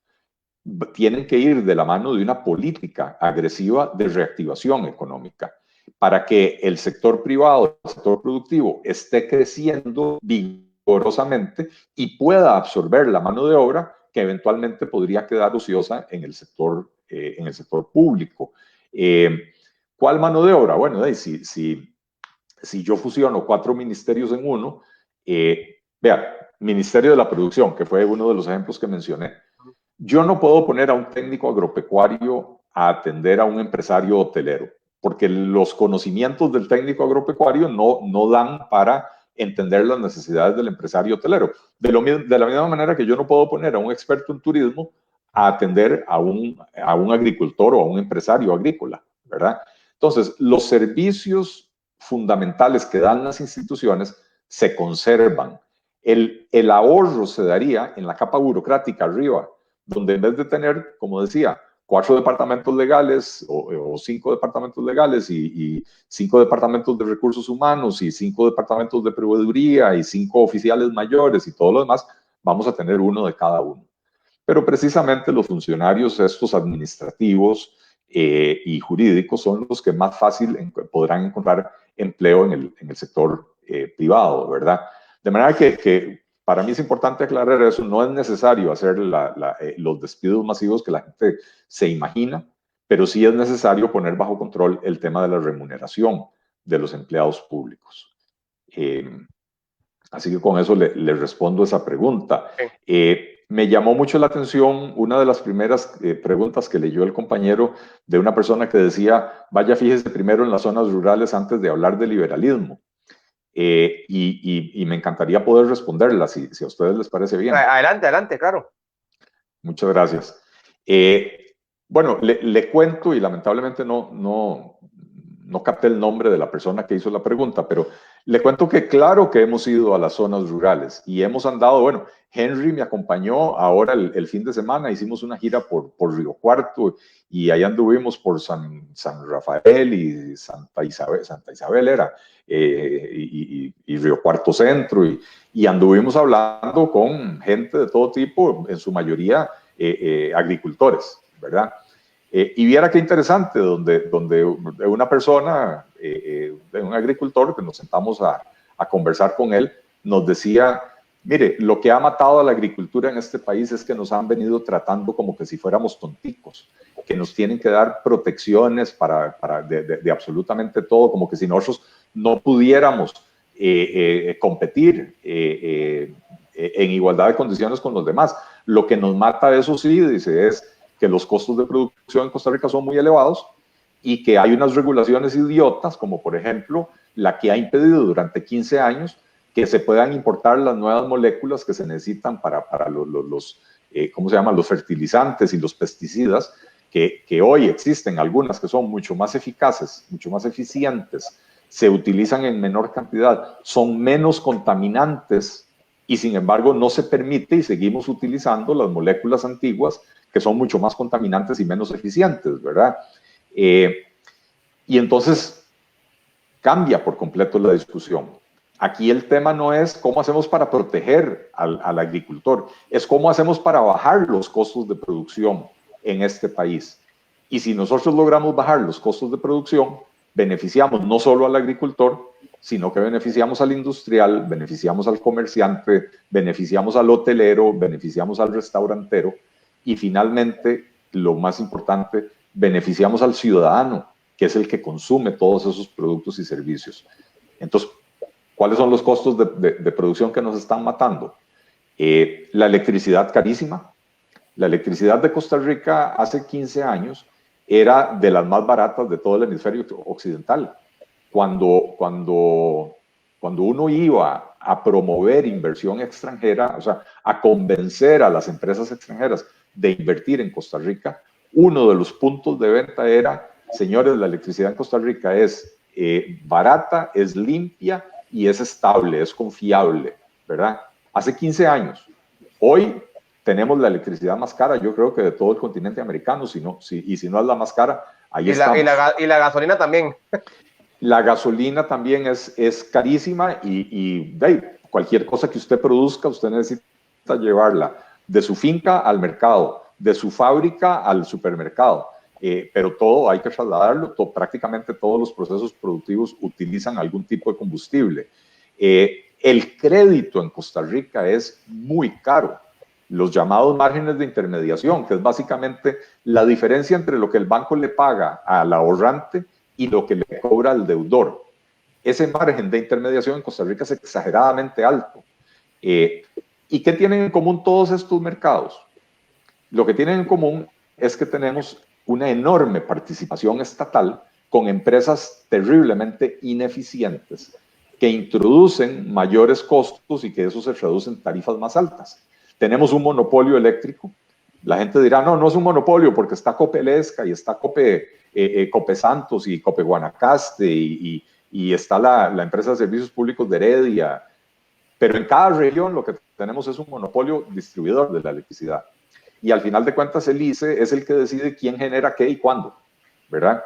tienen que ir de la mano de una política agresiva de reactivación económica para que el sector privado, el sector productivo, esté creciendo vigorosamente y pueda absorber la mano de obra que eventualmente podría quedar ociosa en el sector público. ¿Cuál mano de obra? Bueno, si yo fusiono 4 ministerios en uno, vea, Ministerio de la Producción, que fue uno de los ejemplos que mencioné. Yo no puedo poner a un técnico agropecuario a atender a un empresario hotelero, porque los conocimientos del técnico agropecuario no dan para entender las necesidades del empresario hotelero. De la misma manera que yo no puedo poner a un experto en turismo a atender a un agricultor o a un empresario agrícola, ¿verdad? Entonces, los servicios fundamentales que dan las instituciones se conservan. El ahorro se daría en la capa burocrática arriba, donde en vez de tener, como decía, 4 departamentos legales o 5 departamentos legales y 5 departamentos de recursos humanos y 5 departamentos de proveeduría y 5 oficiales mayores y todo lo demás, vamos a tener uno de cada uno. Pero precisamente los funcionarios estos administrativos y jurídicos son los que más fácil podrán encontrar empleo en el sector privado, ¿verdad? De manera que para mí es importante aclarar eso. No es necesario hacer los despidos masivos que la gente se imagina, pero sí es necesario poner bajo control el tema de la remuneración de los empleados públicos. Así que con eso le respondo esa pregunta. Me llamó mucho la atención una de las primeras preguntas que leyó el compañero de una persona que decía, vaya, fíjese primero en las zonas rurales antes de hablar de liberalismo. Y me encantaría poder responderla si a ustedes les parece bien. Adelante, claro. Muchas gracias. Bueno, le cuento, y lamentablemente no capté el nombre de la persona que hizo la pregunta, pero Le cuento que claro que hemos ido a las zonas rurales y hemos andado, bueno, Henry me acompañó ahora el fin de semana, hicimos una gira por Río Cuarto y ahí anduvimos por San Rafael y Santa Isabel era, y Río Cuarto Centro y anduvimos hablando con gente de todo tipo, en su mayoría agricultores, ¿verdad? Y viera qué interesante, donde una persona, un agricultor, que nos sentamos a conversar con él, nos decía, mire, lo que ha matado a la agricultura en este país es que nos han venido tratando como que si fuéramos tonticos, que nos tienen que dar protecciones de absolutamente todo, como que si nosotros no pudiéramos competir en igualdad de condiciones con los demás. Lo que nos mata, eso sí, dice, es que los costos de producción en Costa Rica son muy elevados y que hay unas regulaciones idiotas, como por ejemplo la que ha impedido durante 15 años que se puedan importar las nuevas moléculas que se necesitan para ¿cómo se llaman? Los fertilizantes y los pesticidas, que hoy existen algunas que son mucho más eficaces, mucho más eficientes, se utilizan en menor cantidad, son menos contaminantes y sin embargo no se permite y seguimos utilizando las moléculas antiguas que son mucho más contaminantes y menos eficientes, ¿verdad? Y entonces cambia por completo la discusión. Aquí el tema no es cómo hacemos para proteger al agricultor, es cómo hacemos para bajar los costos de producción en este país. Y si nosotros logramos bajar los costos de producción, beneficiamos no solo al agricultor, sino que beneficiamos al industrial, beneficiamos al comerciante, beneficiamos al hotelero, beneficiamos al restaurantero y finalmente, lo más importante, beneficiamos al ciudadano, que es el que consume todos esos productos y servicios. Entonces, ¿cuáles son los costos de producción que nos están matando? La electricidad carísima. La electricidad de Costa Rica hace 15 años era de las más baratas de todo el hemisferio occidental. Cuando uno iba a promover inversión extranjera, o sea, a convencer a las empresas extranjeras de invertir en Costa Rica, uno de los puntos de venta era, señores, la electricidad en Costa Rica es barata, es limpia y es estable, es confiable, ¿verdad? Hace 15 años. Hoy tenemos la electricidad más cara, yo creo que de todo el continente americano, y si no es la más cara, ahí estamos. Y la gasolina también. La gasolina también es carísima y cualquier cosa que usted produzca, usted necesita llevarla de su finca al mercado, de su fábrica al supermercado. Pero todo hay que trasladarlo, prácticamente todos los procesos productivos utilizan algún tipo de combustible. El crédito en Costa Rica es muy caro. Los llamados márgenes de intermediación, que es básicamente la diferencia entre lo que el banco le paga al ahorrante y lo que le cobra al deudor. Ese margen de intermediación en Costa Rica es exageradamente alto. ¿Y qué tienen en común todos estos mercados? Lo que tienen en común es que tenemos una enorme participación estatal con empresas terriblemente ineficientes que introducen mayores costos y que eso se traduce en tarifas más altas. Tenemos un monopolio eléctrico. La gente dirá, no es un monopolio porque está Copelesca y está Cope Santos y Cope Guanacaste y está la empresa de servicios públicos de Heredia. Pero en cada región lo que tenemos es un monopolio distribuidor de la electricidad. Y al final de cuentas el ICE es el que decide quién genera qué y cuándo, ¿verdad?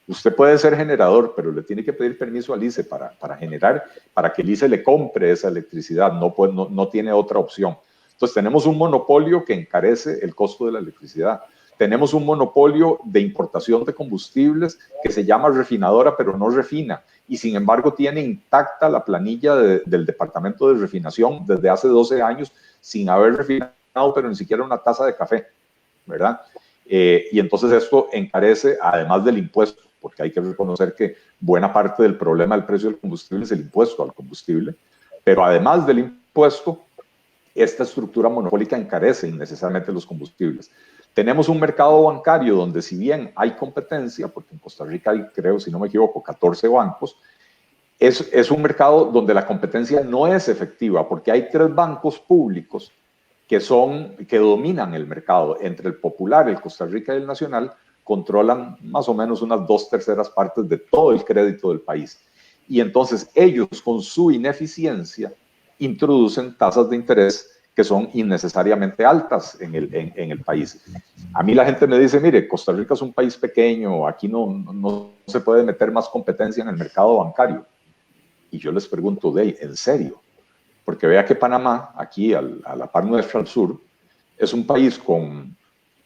Usted puede ser generador, pero le tiene que pedir permiso al ICE para generar, para que el ICE le compre esa electricidad, no tiene otra opción. Entonces tenemos un monopolio que encarece el costo de la electricidad. Tenemos un monopolio de importación de combustibles que se llama refinadora, pero no refina. Y sin embargo tiene intacta la planilla del departamento de refinación desde hace 12 años sin haber refinado, pero ni siquiera una taza de café, ¿verdad? Y entonces esto encarece, además del impuesto, porque hay que reconocer que buena parte del problema del precio del combustible es el impuesto al combustible, pero además del impuesto, esta estructura monopólica encarece innecesariamente los combustibles. Tenemos un mercado bancario donde si bien hay competencia, porque en Costa Rica hay, creo, si no me equivoco, 14 bancos, es un mercado donde la competencia no es efectiva, porque hay 3 bancos públicos que dominan el mercado. Entre el Popular, el Costa Rica y el Nacional, controlan más o menos unas 2/3 partes de todo el crédito del país. y entonces ellos con su ineficiencia introducen tasas de interés que son innecesariamente altas en el país. A mí la gente me dice, mire, Costa Rica es un país pequeño, aquí no se puede meter más competencia en el mercado bancario. Y yo les pregunto, ¿en serio? Porque vea que Panamá, aquí a la par nuestra al sur, es un país con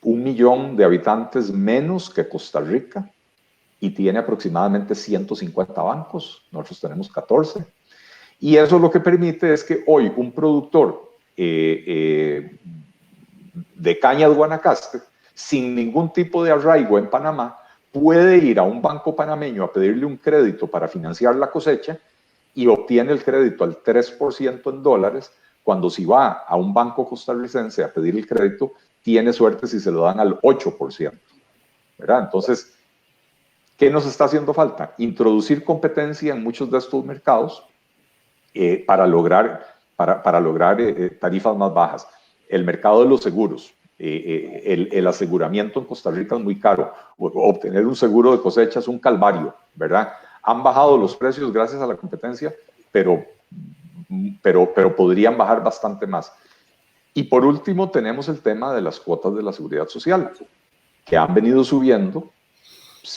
1 millón de habitantes menos que Costa Rica y tiene aproximadamente 150 bancos. Nosotros tenemos 14. Y eso lo que permite es que hoy un productor de caña de Guanacaste, sin ningún tipo de arraigo en Panamá, puede ir a un banco panameño a pedirle un crédito para financiar la cosecha y obtiene el crédito al 3% en dólares, cuando si va a un banco costarricense a pedir el crédito, tiene suerte si se lo dan al 8%. ¿Verdad? Entonces, ¿qué nos está haciendo falta? Introducir competencia en muchos de estos mercados para lograr tarifas más bajas. El mercado de los seguros, el aseguramiento en Costa Rica es muy caro. Obtener un seguro de cosecha es un calvario, ¿verdad? Han bajado los precios gracias a la competencia, pero podrían bajar bastante más. Y por último tenemos el tema de las cuotas de la seguridad social, que han venido subiendo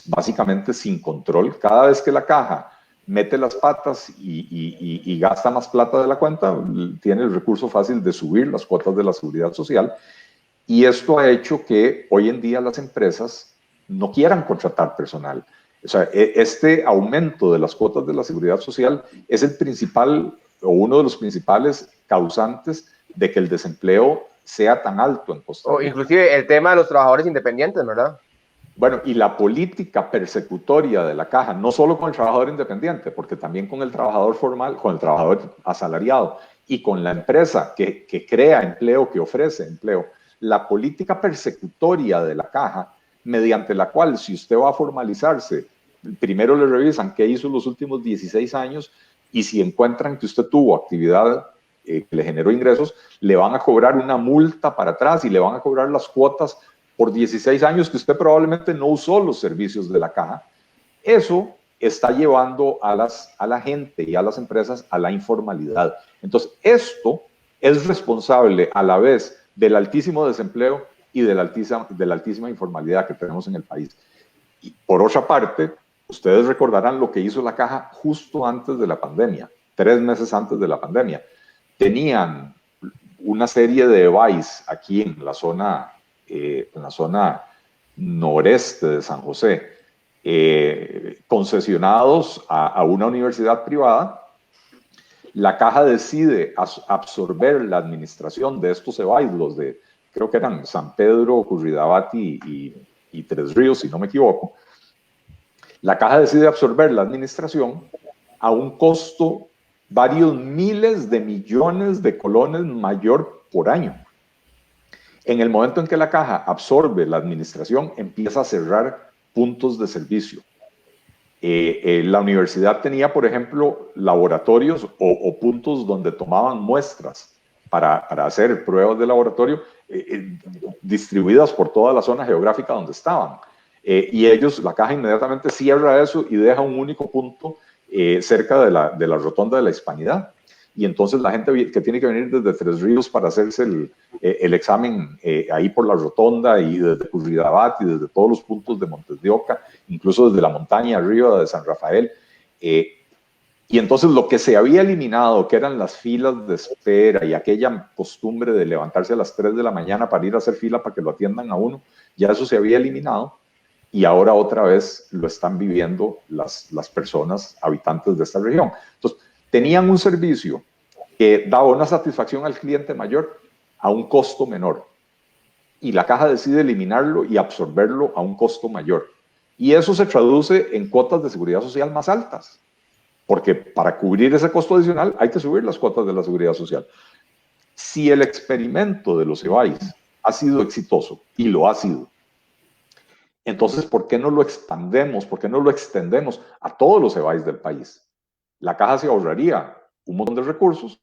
básicamente sin control. Cada vez que la caja mete las patas y gasta más plata de la cuenta, tiene el recurso fácil de subir las cuotas de la seguridad social. Y esto ha hecho que hoy en día las empresas no quieran contratar personal. O sea, este aumento de las cuotas de la seguridad social es el principal o uno de los principales causantes de que el desempleo sea tan alto en Costa Rica. O inclusive el tema de los trabajadores independientes, ¿verdad? Bueno, y la política persecutoria de la caja, no solo con el trabajador independiente, porque también con el trabajador formal, con el trabajador asalariado y con la empresa que crea empleo, que ofrece empleo, la política persecutoria de la caja, mediante la cual si usted va a formalizarse, primero le revisan qué hizo los últimos 16 años y si encuentran que usted tuvo actividad que le generó ingresos, le van a cobrar una multa para atrás y le van a cobrar las cuotas por 16 años que usted probablemente no usó los servicios de la caja. Eso está llevando a la gente y a las empresas a la informalidad. Entonces, esto es responsable a la vez del altísimo desempleo y de la altísima informalidad que tenemos en el país. Y por otra parte, ustedes recordarán lo que hizo la caja justo antes de la pandemia, 3 meses antes de la pandemia. Tenían una serie de EVAIS aquí en la zona noreste de San José, concesionados a una universidad privada. La caja decide absorber la administración de estos EVAIS, los de, creo que eran San Pedro, Curridabat y Tres Ríos, si no me equivoco. La caja decide absorber la administración a un costo varios miles de millones de colones mayor por año. En el momento en que la caja absorbe la administración, empieza a cerrar puntos de servicio. La universidad tenía, por ejemplo, laboratorios o puntos donde tomaban muestras para hacer pruebas de laboratorio distribuidas por toda la zona geográfica donde estaban. Y la caja inmediatamente cierra eso y deja un único punto cerca de la rotonda de la Hispanidad. Y entonces la gente que tiene que venir desde Tres Ríos para hacerse el examen ahí por la rotonda y desde Curridabat y desde todos los puntos de Montes de Oca, incluso desde la montaña arriba de San Rafael. Y entonces lo que se había eliminado, que eran las filas de espera y aquella costumbre de levantarse a las 3 de la mañana para ir a hacer fila para que lo atiendan a uno, ya eso se había eliminado. Y ahora otra vez lo están viviendo las personas habitantes de esta región. Entonces, tenían un servicio que daba una satisfacción al cliente mayor a un costo menor. Y la caja decide eliminarlo y absorberlo a un costo mayor. Y eso se traduce en cuotas de seguridad social más altas. Porque para cubrir ese costo adicional hay que subir las cuotas de la seguridad social. Si el experimento de los EVAIS ha sido exitoso, y lo ha sido, entonces, ¿por qué no lo expandemos? ¿Por qué no lo extendemos a todos los EVAIS del país? La caja se ahorraría un montón de recursos,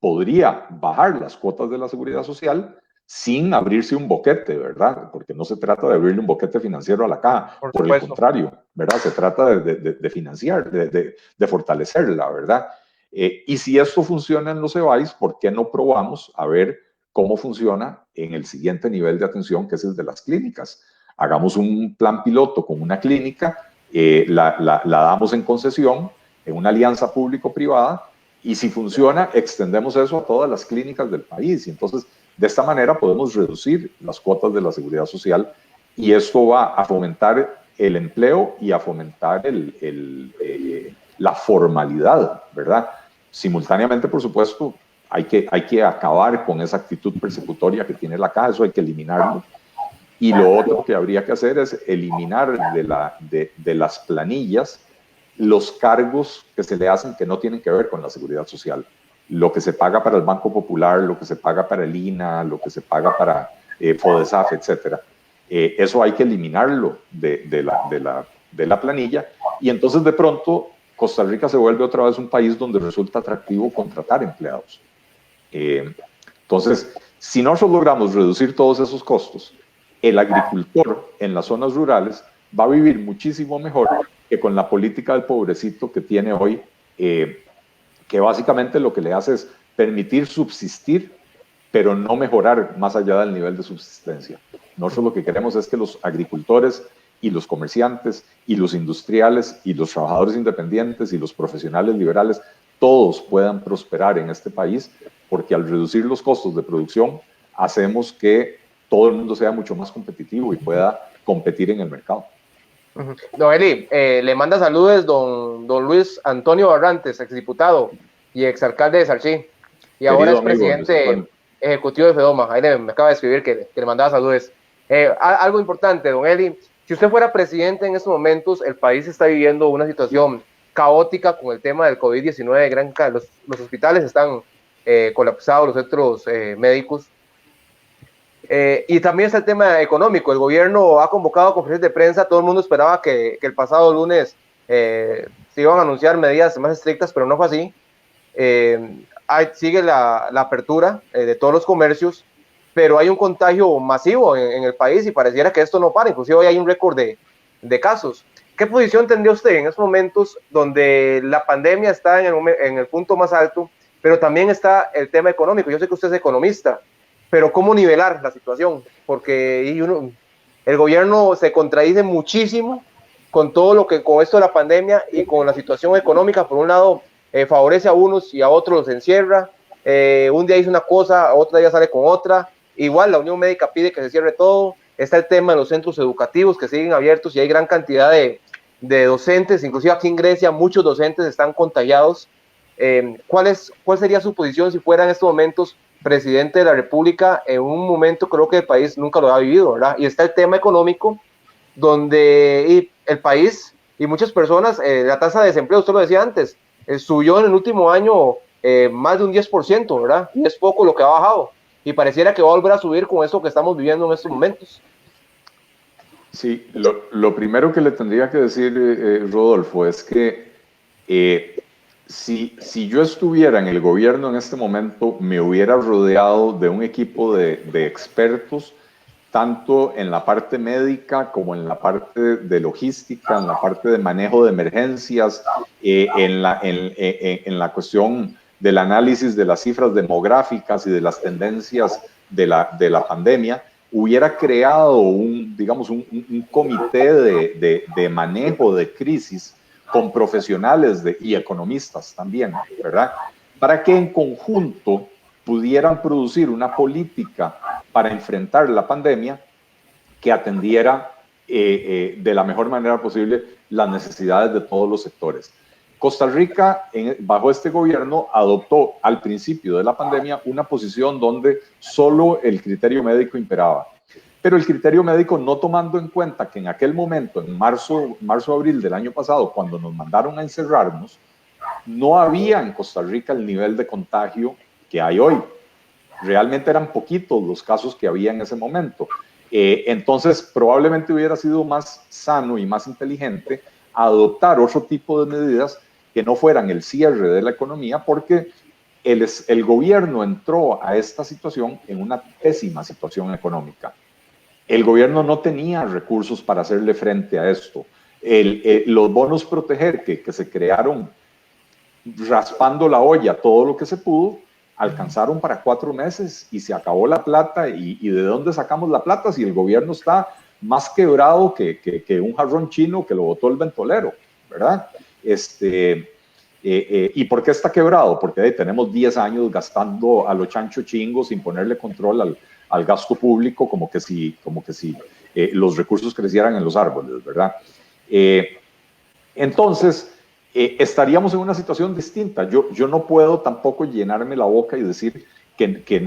podría bajar las cuotas de la seguridad social, sin abrirse un boquete, ¿verdad? Porque no se trata de abrirle un boquete financiero a la caja, por el contrario, ¿verdad? Se trata de financiar, de fortalecerla, ¿verdad? Y si esto funciona en los EBAIS, ¿por qué no probamos a ver cómo funciona en el siguiente nivel de atención, que es el de las clínicas? Hagamos un plan piloto con una clínica, la damos en concesión, en una alianza público-privada, y si funciona, extendemos eso a todas las clínicas del país. Y entonces, de esta manera podemos reducir las cuotas de la seguridad social, y esto va a fomentar el empleo y a fomentar la formalidad, ¿verdad? Simultáneamente, por supuesto, hay que acabar con esa actitud persecutoria que tiene la caja, eso hay que eliminarlo. Y lo otro que habría que hacer es eliminar de las planillas los cargos que se le hacen que no tienen que ver con la seguridad social. Lo que se paga para el Banco Popular, lo que se paga para el INA, lo que se paga para FODESAF, etc. Eso hay que eliminarlo de la planilla, y entonces de pronto Costa Rica se vuelve otra vez un país donde resulta atractivo contratar empleados. Entonces, si nosotros logramos reducir todos esos costos, el agricultor en las zonas rurales va a vivir muchísimo mejor que con la política del pobrecito que tiene hoy, que básicamente lo que le hace es permitir subsistir, pero no mejorar más allá del nivel de subsistencia. Nosotros lo que queremos es que los agricultores y los comerciantes y los industriales y los trabajadores independientes y los profesionales liberales, todos puedan prosperar en este país, porque al reducir los costos de producción hacemos que todo el mundo sea mucho más competitivo y pueda competir en el mercado. Don Eli, le manda saludos don Luis Antonio Barrantes, exdiputado y exalcalde de Salcí, y ahora es presidente ejecutivo de FEDOMA. Ahí me acaba de escribir que le mandaba saludos. Algo importante, don Eli, si usted fuera presidente en estos momentos, el país está viviendo una situación caótica con el tema del COVID-19, los hospitales están colapsados, los centros médicos. Y también está el tema económico. El gobierno ha convocado a conferencias de prensa. Todo el mundo esperaba que el pasado lunes se iban a anunciar medidas más estrictas, pero no fue así. Sigue la apertura de todos los comercios, pero hay un contagio masivo en el país y pareciera que esto no para. Inclusive hoy hay un récord de casos. ¿Qué posición tendría usted en estos momentos donde la pandemia está en el punto más alto, pero también está el tema económico? Yo sé que usted es economista, pero ¿cómo nivelar la situación? Porque el gobierno se contradice muchísimo con esto de la pandemia y con la situación económica. Por un lado, favorece a unos y a otros los encierra. Un día dice una cosa, otro día sale con otra. Igual la Unión Médica pide que se cierre todo. Está el tema de los centros educativos que siguen abiertos y hay gran cantidad de docentes, inclusive aquí en Grecia muchos docentes están contagiados. ¿Cuál sería su posición si fuera en estos momentos presidente de la República? En un momento creo que el país nunca lo ha vivido, ¿verdad? Y está el tema económico, donde el país y muchas personas, la tasa de desempleo, usted lo decía antes, subió en el último año más de un 10%, ¿verdad? Y es poco lo que ha bajado, y pareciera que va a volver a subir con esto que estamos viviendo en estos momentos. Sí, lo primero que le tendría que decir, Rodolfo, es que si yo estuviera en el gobierno en este momento, me hubiera rodeado de un equipo de expertos, tanto en la parte médica como en la parte de logística, en la parte de manejo de emergencias, en la cuestión del análisis de las cifras demográficas y de las tendencias de la pandemia. Hubiera creado un comité de manejo de crisis con profesionales y economistas también, ¿verdad? Para que en conjunto pudieran producir una política para enfrentar la pandemia que atendiera de la mejor manera posible las necesidades de todos los sectores. Costa Rica, bajo este gobierno, adoptó al principio de la pandemia una posición donde solo el criterio médico imperaba. Pero el criterio médico no tomando en cuenta que en aquel momento, en marzo-abril del año pasado, cuando nos mandaron a encerrarnos, no había en Costa Rica el nivel de contagio que hay hoy. Realmente eran poquitos los casos que había en ese momento. Entonces, probablemente hubiera sido más sano y más inteligente adoptar otro tipo de medidas que no fueran el cierre de la economía, porque el gobierno entró a esta situación en una pésima situación económica. El gobierno no tenía recursos para hacerle frente a esto. Los bonos proteger que se crearon raspando la olla todo lo que se pudo, alcanzaron para 4 meses y se acabó la plata. ¿Y de dónde sacamos la plata si el gobierno está más quebrado que un jarrón chino que lo botó el ventolero, ¿verdad? ¿Y por qué está quebrado? Porque tenemos 10 años gastando a lo chancho chingo sin ponerle control al gasto público, como que si los recursos crecieran en los árboles, ¿verdad? Entonces, estaríamos en una situación distinta. Yo no puedo tampoco llenarme la boca y decir que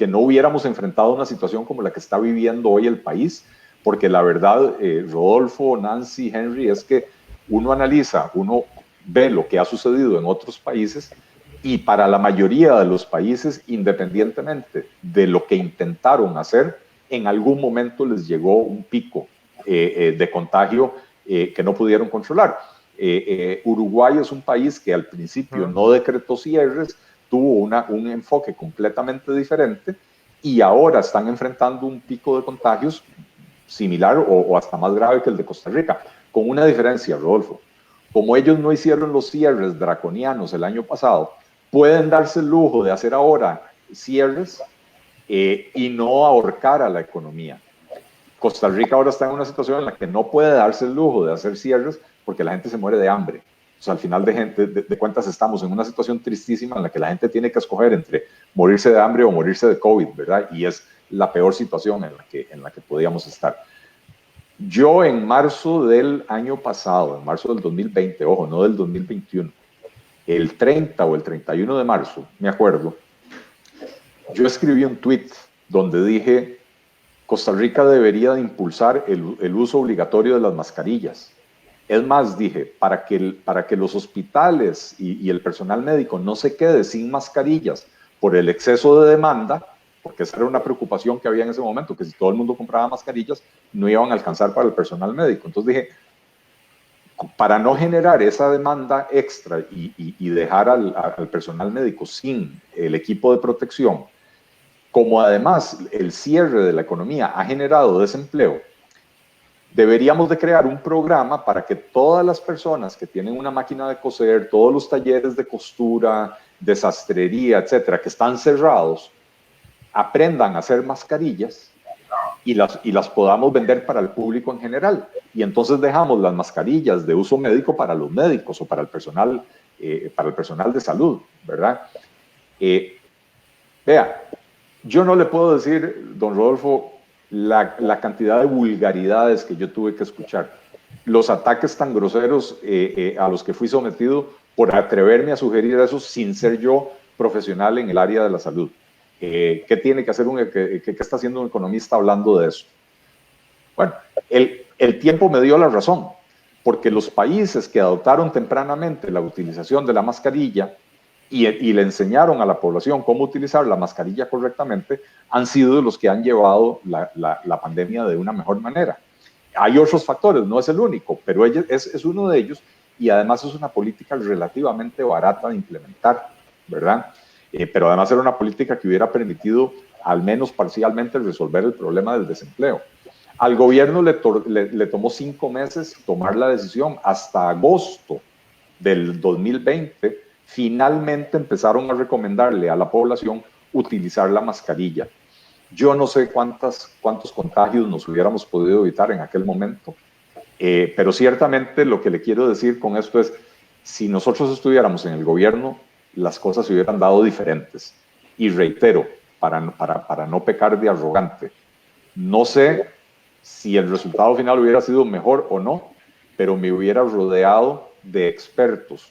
no hubiéramos enfrentado una situación como la que está viviendo hoy el país, porque la verdad, Rodolfo, Nancy, Henry, es que uno analiza, uno ve lo que ha sucedido en otros países, y para la mayoría de los países, independientemente de lo que intentaron hacer, en algún momento les llegó un pico de contagio que no pudieron controlar. Uruguay es un país que al principio no decretó cierres, tuvo un enfoque completamente diferente, y ahora están enfrentando un pico de contagios similar o hasta más grave que el de Costa Rica, con una diferencia, Rodolfo. Como ellos no hicieron los cierres draconianos el año pasado, pueden darse el lujo de hacer ahora cierres y no ahorcar a la economía. Costa Rica ahora está en una situación en la que no puede darse el lujo de hacer cierres porque la gente se muere de hambre. O sea, al final de cuentas estamos en una situación tristísima en la que la gente tiene que escoger entre morirse de hambre o morirse de COVID, ¿verdad? Y es la peor situación en la que podíamos estar. Yo en marzo del año pasado, en marzo del 2020, ojo, no del 2021, el 30 o el 31 de marzo, me acuerdo, yo escribí un tweet donde dije: Costa Rica debería de impulsar el uso obligatorio de las mascarillas. Es más, dije, para que los hospitales y el personal médico no se quede sin mascarillas por el exceso de demanda, porque esa era una preocupación que había en ese momento, que si todo el mundo compraba mascarillas, no iban a alcanzar para el personal médico. Entonces dije, para no generar esa demanda extra y dejar al personal médico sin el equipo de protección, como además el cierre de la economía ha generado desempleo, deberíamos de crear un programa para que todas las personas que tienen una máquina de coser, todos los talleres de costura, de sastrería, etcétera, que están cerrados, aprendan a hacer mascarillas y las podamos vender para el público en general. Y entonces dejamos las mascarillas de uso médico para los médicos o para el personal de salud, ¿verdad? Vea, yo no le puedo decir, don Rodolfo, la cantidad de vulgaridades que yo tuve que escuchar, los ataques tan groseros a los que fui sometido por atreverme a sugerir eso sin ser yo profesional en el área de la salud. ¿Qué tiene que hacer qué está haciendo un economista hablando de eso? Bueno, el tiempo me dio la razón, porque los países que adoptaron tempranamente la utilización de la mascarilla y le enseñaron a la población cómo utilizar la mascarilla correctamente han sido los que han llevado la pandemia de una mejor manera. Hay otros factores, no es el único, pero es uno de ellos, y además es una política relativamente barata de implementar, ¿verdad? Pero además era una política que hubiera permitido al menos parcialmente resolver el problema del desempleo. Al gobierno le tomó 5 meses tomar la decisión. Hasta agosto del 2020 finalmente empezaron a recomendarle a la población utilizar la mascarilla. Yo no sé cuántos contagios nos hubiéramos podido evitar en aquel momento, pero ciertamente lo que le quiero decir con esto es, si nosotros estuviéramos en el gobierno, las cosas se hubieran dado diferentes. Y reitero, para no pecar de arrogante, no sé si el resultado final hubiera sido mejor o no, pero me hubiera rodeado de expertos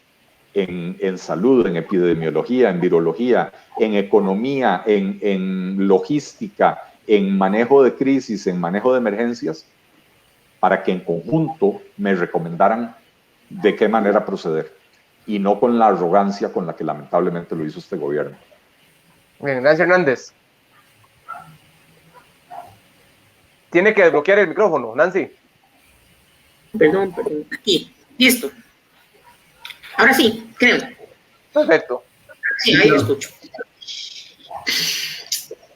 en salud, en epidemiología, en virología, en economía, en logística, en manejo de crisis, en manejo de emergencias, para que en conjunto me recomendaran de qué manera proceder, y no con la arrogancia con la que lamentablemente lo hizo este gobierno. Bien, Nancy Hernández. Tiene que desbloquear el micrófono, Nancy. Perdón, aquí, listo. Ahora sí, creo. Perfecto. Sí, ahí lo escucho.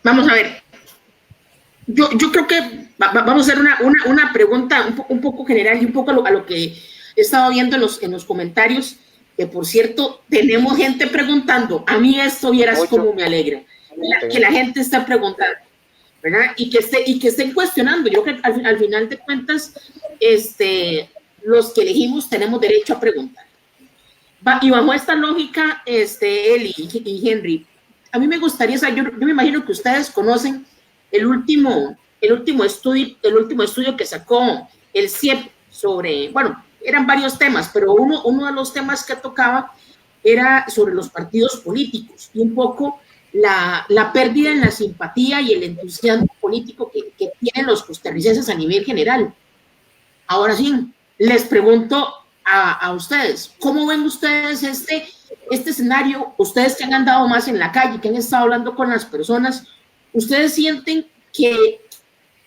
Vamos a ver. Yo creo que vamos a hacer una pregunta un poco general y un poco a lo que he estado viendo en los comentarios, que por cierto, tenemos gente preguntando. A mí esto vieras cómo me alegra. Que la gente está preguntando, ¿verdad? Y que estén cuestionando. Yo creo que al final de cuentas, los que elegimos tenemos derecho a preguntar. Y bajo esta lógica, Eli y Henry, a mí me gustaría saber, yo me imagino que ustedes conocen el último estudio que sacó el CIEP sobre, bueno, eran varios temas, pero uno de los temas que tocaba era sobre los partidos políticos y un poco la pérdida en la simpatía y el entusiasmo político que tienen los costarricenses a nivel general. Ahora sí, les pregunto a ustedes, ¿cómo ven ustedes este escenario? Ustedes que han andado más en la calle, que han estado hablando con las personas, ¿ustedes sienten que,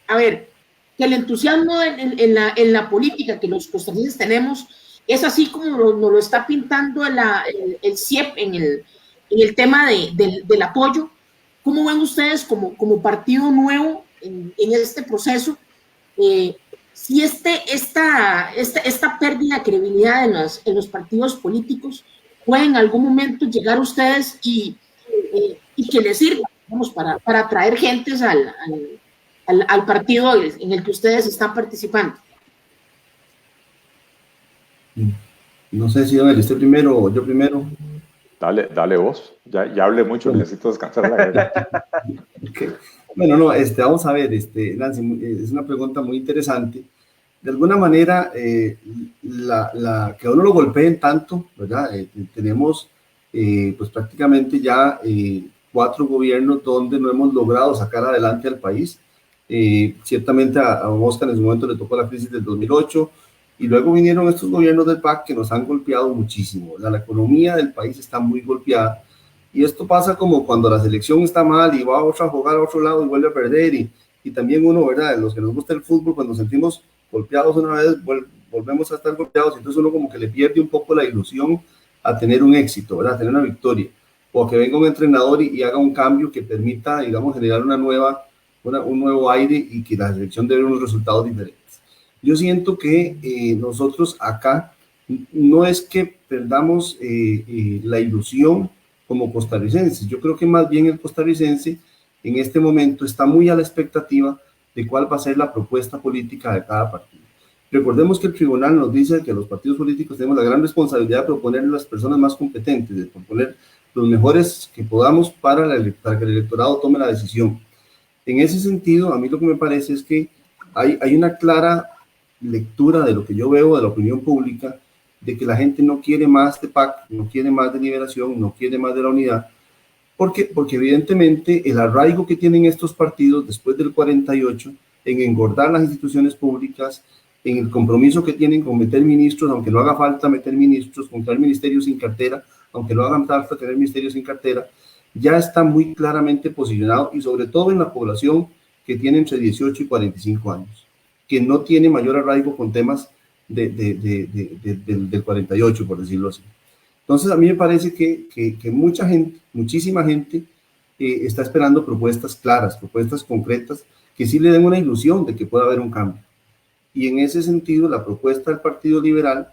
que el entusiasmo en la política que los costarricenses tenemos es así como nos lo está pintando el CIEP en el tema del apoyo? ¿Cómo ven ustedes como partido nuevo en este proceso? Si esta pérdida de credibilidad en los partidos políticos puede en algún momento llegar a ustedes y que les sirva, vamos, para atraer gentes al partido en el que ustedes están participando. No sé si usted primero o yo primero. Dale vos. Ya hablé mucho, necesito descansar la garganta. Okay. Bueno, no, vamos a ver, Nancy, es una pregunta muy interesante. De alguna manera, que a uno lo golpeen tanto, ¿verdad? Tenemos, pues prácticamente ya 4 gobiernos donde no hemos logrado sacar adelante al país. Ciertamente a Oscar en su momento le tocó la crisis del 2008 y luego vinieron estos gobiernos del PAC que nos han golpeado muchísimo. La economía del país está muy golpeada. Y esto pasa como cuando la selección está mal y va a jugar a otro lado y vuelve a perder. Y también uno, ¿verdad? Los que nos gusta el fútbol, cuando sentimos golpeados una vez, volvemos a estar golpeados. Entonces uno como que le pierde un poco la ilusión a tener un éxito, ¿verdad? A tener una victoria. O a que venga un entrenador y haga un cambio que permita, digamos, generar un nuevo aire y que la selección dé unos resultados diferentes. Yo siento que nosotros acá no es que perdamos la ilusión como costarricenses. Yo creo que más bien el costarricense en este momento está muy a la expectativa de cuál va a ser la propuesta política de cada partido. Recordemos que el tribunal nos dice que los partidos políticos tenemos la gran responsabilidad de proponer las personas más competentes, de proponer los mejores que podamos para que el electorado tome la decisión. En ese sentido, a mí lo que me parece es que hay una clara lectura de lo que yo veo de la opinión pública, de que la gente no quiere más de PAC, no quiere más de Liberación, no quiere más de la unidad, porque evidentemente el arraigo que tienen estos partidos después del 48 en engordar las instituciones públicas, en el compromiso que tienen con meter ministros, aunque no haga falta meter ministros, con tener ministerios sin cartera, aunque no haga falta tener ministerios sin cartera, ya está muy claramente posicionado y sobre todo en la población que tiene entre 18 y 45 años, que no tiene mayor arraigo con temas del 48, por decirlo así. Entonces a mí me parece que muchísima gente está esperando propuestas claras, propuestas concretas, que sí le den una ilusión de que pueda haber un cambio. Y en ese sentido, la propuesta del Partido Liberal,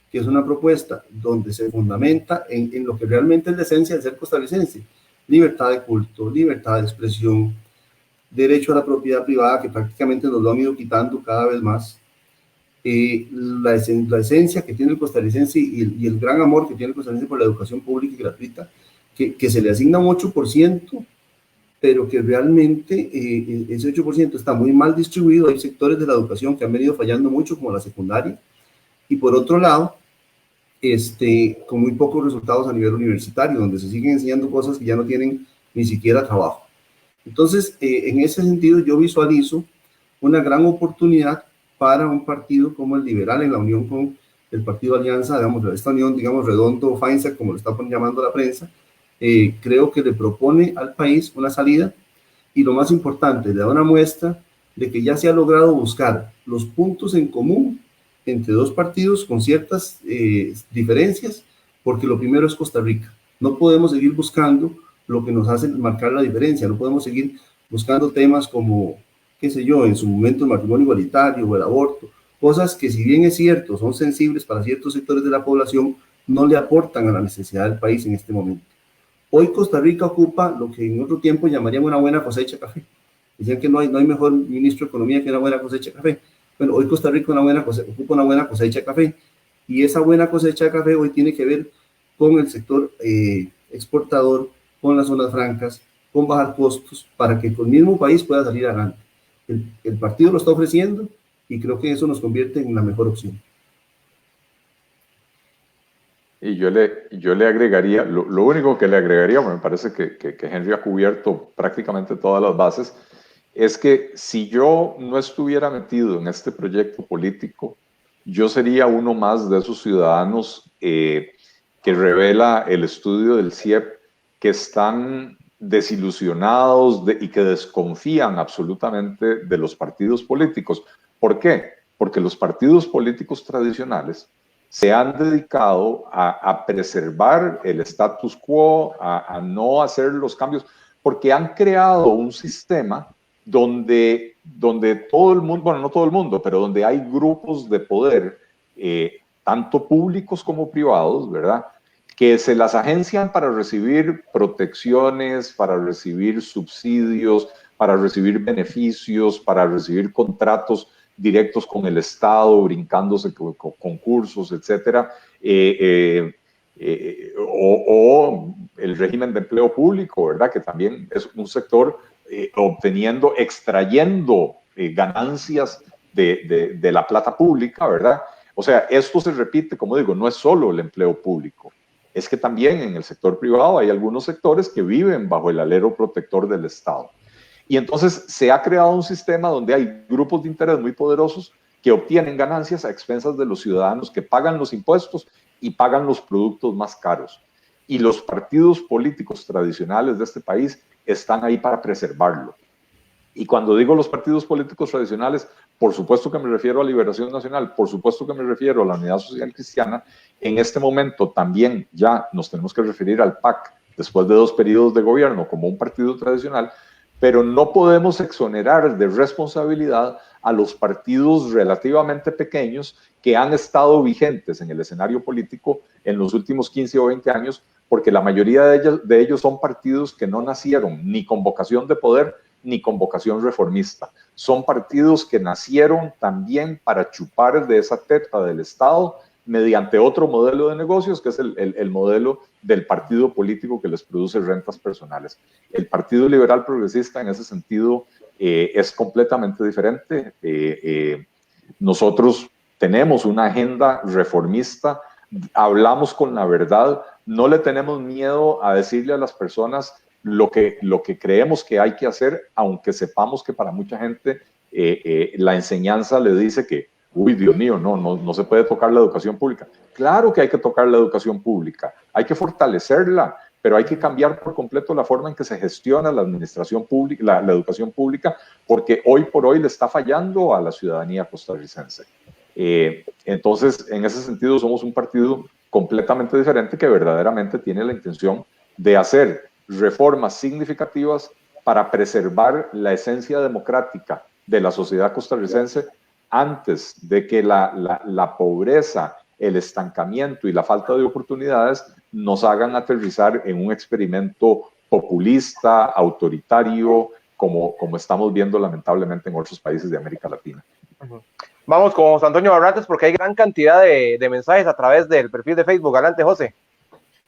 que es una propuesta donde se fundamenta en lo que realmente es la esencia de ser costarricense: libertad de culto, libertad de expresión, derecho a la propiedad privada, que prácticamente nos lo han ido quitando cada vez más, la esencia que tiene el costarricense y el gran amor que tiene el costarricense por la educación pública y gratuita, que se le asigna un 8%, pero que realmente ese 8% está muy mal distribuido. Hay sectores de la educación que han venido fallando mucho, como la secundaria, y por otro lado, con muy pocos resultados a nivel universitario, donde se siguen enseñando cosas que ya no tienen ni siquiera trabajo. Entonces, en ese sentido, yo visualizo una gran oportunidad para un partido como el Liberal, en la unión con el Partido Alianza, digamos, esta unión, digamos, Redondo, Feinsack, como lo está llamando la prensa. Creo que le propone al país una salida y, lo más importante, le da una muestra de que ya se ha logrado buscar los puntos en común entre dos partidos con ciertas diferencias, porque lo primero es Costa Rica. No podemos seguir buscando lo que nos hace marcar la diferencia, no podemos seguir buscando temas como, qué sé yo, en su momento el matrimonio igualitario o el aborto, cosas que si bien es cierto, son sensibles para ciertos sectores de la población, no le aportan a la necesidad del país en este momento. Hoy Costa Rica ocupa lo que en otro tiempo llamaríamos una buena cosecha de café. Decían que no hay mejor ministro de Economía que una buena cosecha de café. Bueno, hoy Costa Rica ocupa una buena cosecha de café, y esa buena cosecha de café hoy tiene que ver con el sector exportador, con las zonas francas, con bajar costos, para que con el mismo país pueda salir adelante. El partido lo está ofreciendo y creo que eso nos convierte en la mejor opción. Y yo le agregaría, lo único que le agregaría, me parece que Henry ha cubierto prácticamente todas las bases, es que si yo no estuviera metido en este proyecto político, yo sería uno más de esos ciudadanos que revela el estudio del CIEP, que están desilusionados y que desconfían absolutamente de los partidos políticos. ¿Por qué? Porque los partidos políticos tradicionales se han dedicado a preservar el status quo, a no hacer los cambios, porque han creado un sistema donde todo el mundo, bueno, no todo el mundo, pero donde hay grupos de poder, tanto públicos como privados, ¿verdad?, que se las agencian para recibir protecciones, para recibir subsidios, para recibir beneficios, para recibir contratos directos con el Estado, brincándose con concursos, etcétera, o el régimen de empleo público, ¿verdad?, que también es un sector extrayendo ganancias de la plata pública, ¿verdad? O sea, esto se repite, como digo, no es solo el empleo público, es que también en el sector privado hay algunos sectores que viven bajo el alero protector del Estado. Y entonces se ha creado un sistema donde hay grupos de interés muy poderosos que obtienen ganancias a expensas de los ciudadanos que pagan los impuestos y pagan los productos más caros. Y los partidos políticos tradicionales de este país están ahí para preservarlo. Y cuando digo los partidos políticos tradicionales, por supuesto que me refiero a Liberación Nacional, por supuesto que me refiero a la Unidad Social Cristiana. En este momento también ya nos tenemos que referir al PAC, después de 2 periodos de gobierno, como un partido tradicional, pero no podemos exonerar de responsabilidad a los partidos relativamente pequeños que han estado vigentes en el escenario político en los últimos 15 o 20 años, porque la mayoría de ellos son partidos que no nacieron ni con vocación de poder ni con vocación reformista. Son partidos que nacieron también para chupar de esa teta del Estado mediante otro modelo de negocios, que es el modelo del partido político que les produce rentas personales. El Partido Liberal Progresista en ese sentido es completamente diferente. Nosotros tenemos una agenda reformista, hablamos con la verdad, no le tenemos miedo a decirle a las personas lo que creemos que hay que hacer, aunque sepamos que para mucha gente la enseñanza le dice que, uy, Dios mío, no se puede tocar la educación pública. Claro que hay que tocar la educación pública, hay que fortalecerla, pero hay que cambiar por completo la forma en que se gestiona la administración pública, la educación pública, porque hoy por hoy le está fallando a la ciudadanía costarricense. Entonces, en ese sentido, somos un partido completamente diferente que verdaderamente tiene la intención de hacer reformas significativas para preservar la esencia democrática de la sociedad costarricense antes de que la pobreza, el estancamiento y la falta de oportunidades nos hagan aterrizar en un experimento populista, autoritario, como estamos viendo lamentablemente en otros países de América Latina. Vamos con José Antonio Barrantes porque hay gran cantidad de mensajes a través del perfil de Facebook. Adelante, José.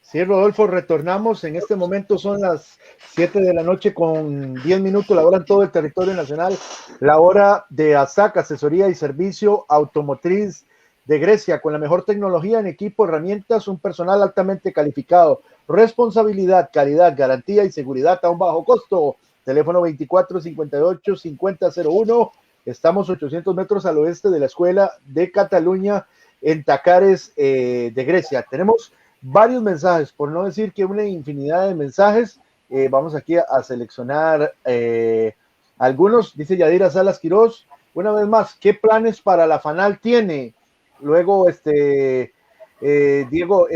Sí, Rodolfo, retornamos. En este momento son las 7 de la noche con 10 minutos, la hora en todo el territorio nacional, la hora de ASAC, Asesoría y Servicio Automotriz de Grecia, con la mejor tecnología en equipo, herramientas, un personal altamente calificado, responsabilidad, calidad, garantía y seguridad a un bajo costo. Teléfono 2458-5001. Estamos 800 metros al oeste de la Escuela de Cataluña en Tacares de Grecia. Tenemos varios mensajes, por no decir que una infinidad de mensajes. Vamos aquí a seleccionar algunos. Dice Yadira Salas Quirós, una vez más, ¿qué planes para la FANAL tiene? Luego, Diego,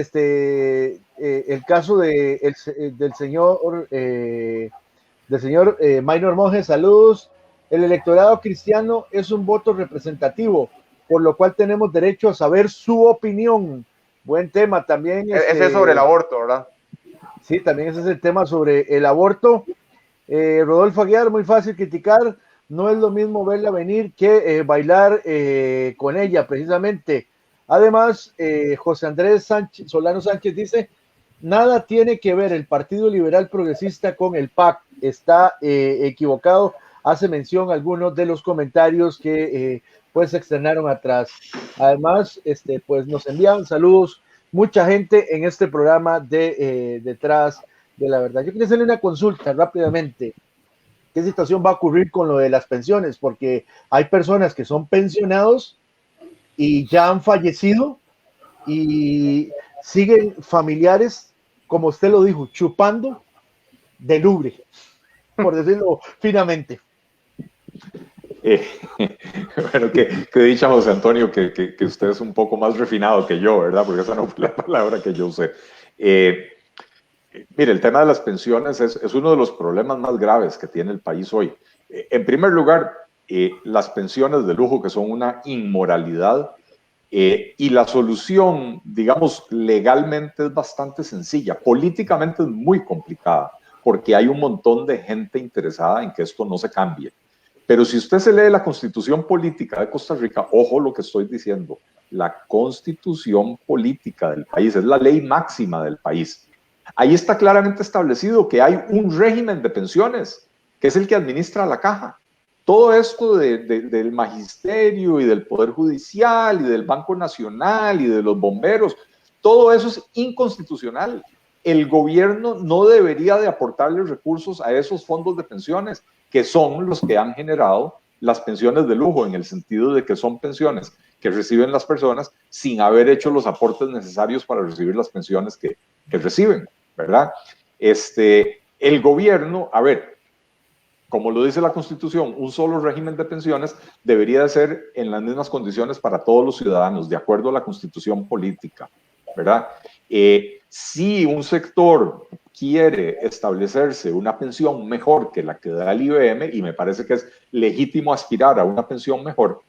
el caso del señor Minor Monge, saludos. El electorado cristiano es un voto representativo, por lo cual tenemos derecho a saber su opinión. Buen tema también. Ese es sobre el aborto, ¿verdad? Sí, también ese es el tema sobre el aborto. Rodolfo Aguiar, muy fácil criticar, no es lo mismo verla venir que bailar con ella, precisamente. Además, José Andrés Solano Sánchez dice, nada tiene que ver el Partido Liberal Progresista con el PAC, está equivocado, hace mención a algunos de los comentarios que pues se externaron atrás. Además, pues nos envían saludos mucha gente en este programa de Detrás de la Verdad. Yo quería hacerle una consulta rápidamente. ¿Qué situación va a ocurrir con lo de las pensiones? Porque hay personas que son pensionados y ya han fallecido y siguen familiares, como usted lo dijo, chupando de lubri, por decirlo finamente. Bueno, que dicha José Antonio, que usted es un poco más refinado que yo, ¿verdad? Porque esa no fue la palabra que yo usé. Mire, el tema de las pensiones es uno de los problemas más graves que tiene el país hoy. En primer lugar, las pensiones de lujo, que son una inmoralidad, y la solución, digamos, legalmente es bastante sencilla. Políticamente es muy complicada, porque hay un montón de gente interesada en que esto no se cambie. Pero si usted se lee la Constitución Política de Costa Rica, ojo lo que estoy diciendo, la Constitución Política del país, es la ley máxima del país. Ahí está claramente establecido que hay un régimen de pensiones, que es el que administra la caja. Todo esto del magisterio y del Poder Judicial y del Banco Nacional y de los bomberos, todo eso es inconstitucional. El gobierno no debería de aportarle recursos a esos fondos de pensiones, que son los que han generado las pensiones de lujo, en el sentido de que son pensiones que reciben las personas sin haber hecho los aportes necesarios para recibir las pensiones que reciben, ¿verdad? El gobierno, a ver, como lo dice la Constitución, un solo régimen de pensiones debería de ser en las mismas condiciones para todos los ciudadanos, de acuerdo a la Constitución Política, ¿verdad? Si un sector quiere establecerse una pensión mejor que la que da el IBM, y me parece que es legítimo aspirar a una pensión mejor,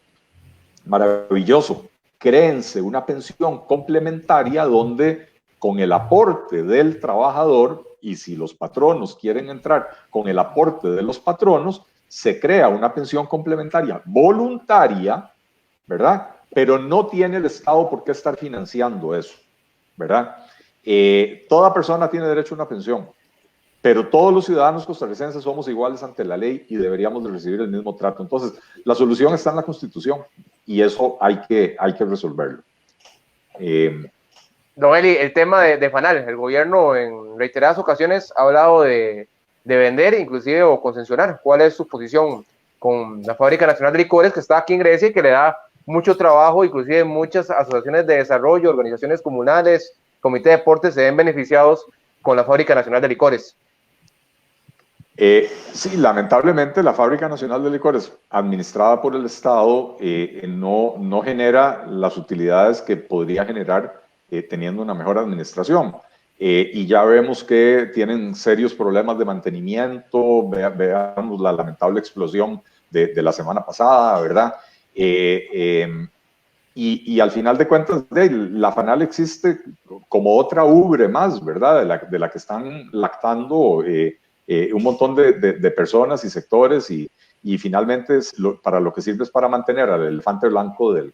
maravilloso, créense una pensión complementaria donde con el aporte del trabajador, y si los patronos quieren entrar con el aporte de los patronos, se crea una pensión complementaria voluntaria, ¿verdad? Pero no tiene el Estado por qué estar financiando eso, ¿verdad? Toda persona tiene derecho a una pensión, pero todos los ciudadanos costarricenses somos iguales ante la ley y deberíamos de recibir el mismo trato. Entonces, la solución está en la Constitución y eso hay que resolverlo. Don Eli, el tema de FANAL, el gobierno en reiteradas ocasiones ha hablado de vender, inclusive, o concesionar. ¿Cuál es su posición con la Fábrica Nacional de Licores, que está aquí en Grecia y que le da mucho trabajo, inclusive muchas asociaciones de desarrollo, organizaciones comunales, comité de deportes se ven beneficiados con la Fábrica Nacional de Licores? Sí, lamentablemente la Fábrica Nacional de Licores, administrada por el Estado, no genera las utilidades que podría generar teniendo una mejor administración. Y ya vemos que tienen serios problemas de mantenimiento. Veamos la lamentable explosión de la semana pasada, ¿verdad? Y al final de cuentas, la FANAL existe como otra ubre más, ¿verdad? De la que están lactando un montón de personas y sectores, y finalmente para lo que sirve es para mantener al elefante blanco del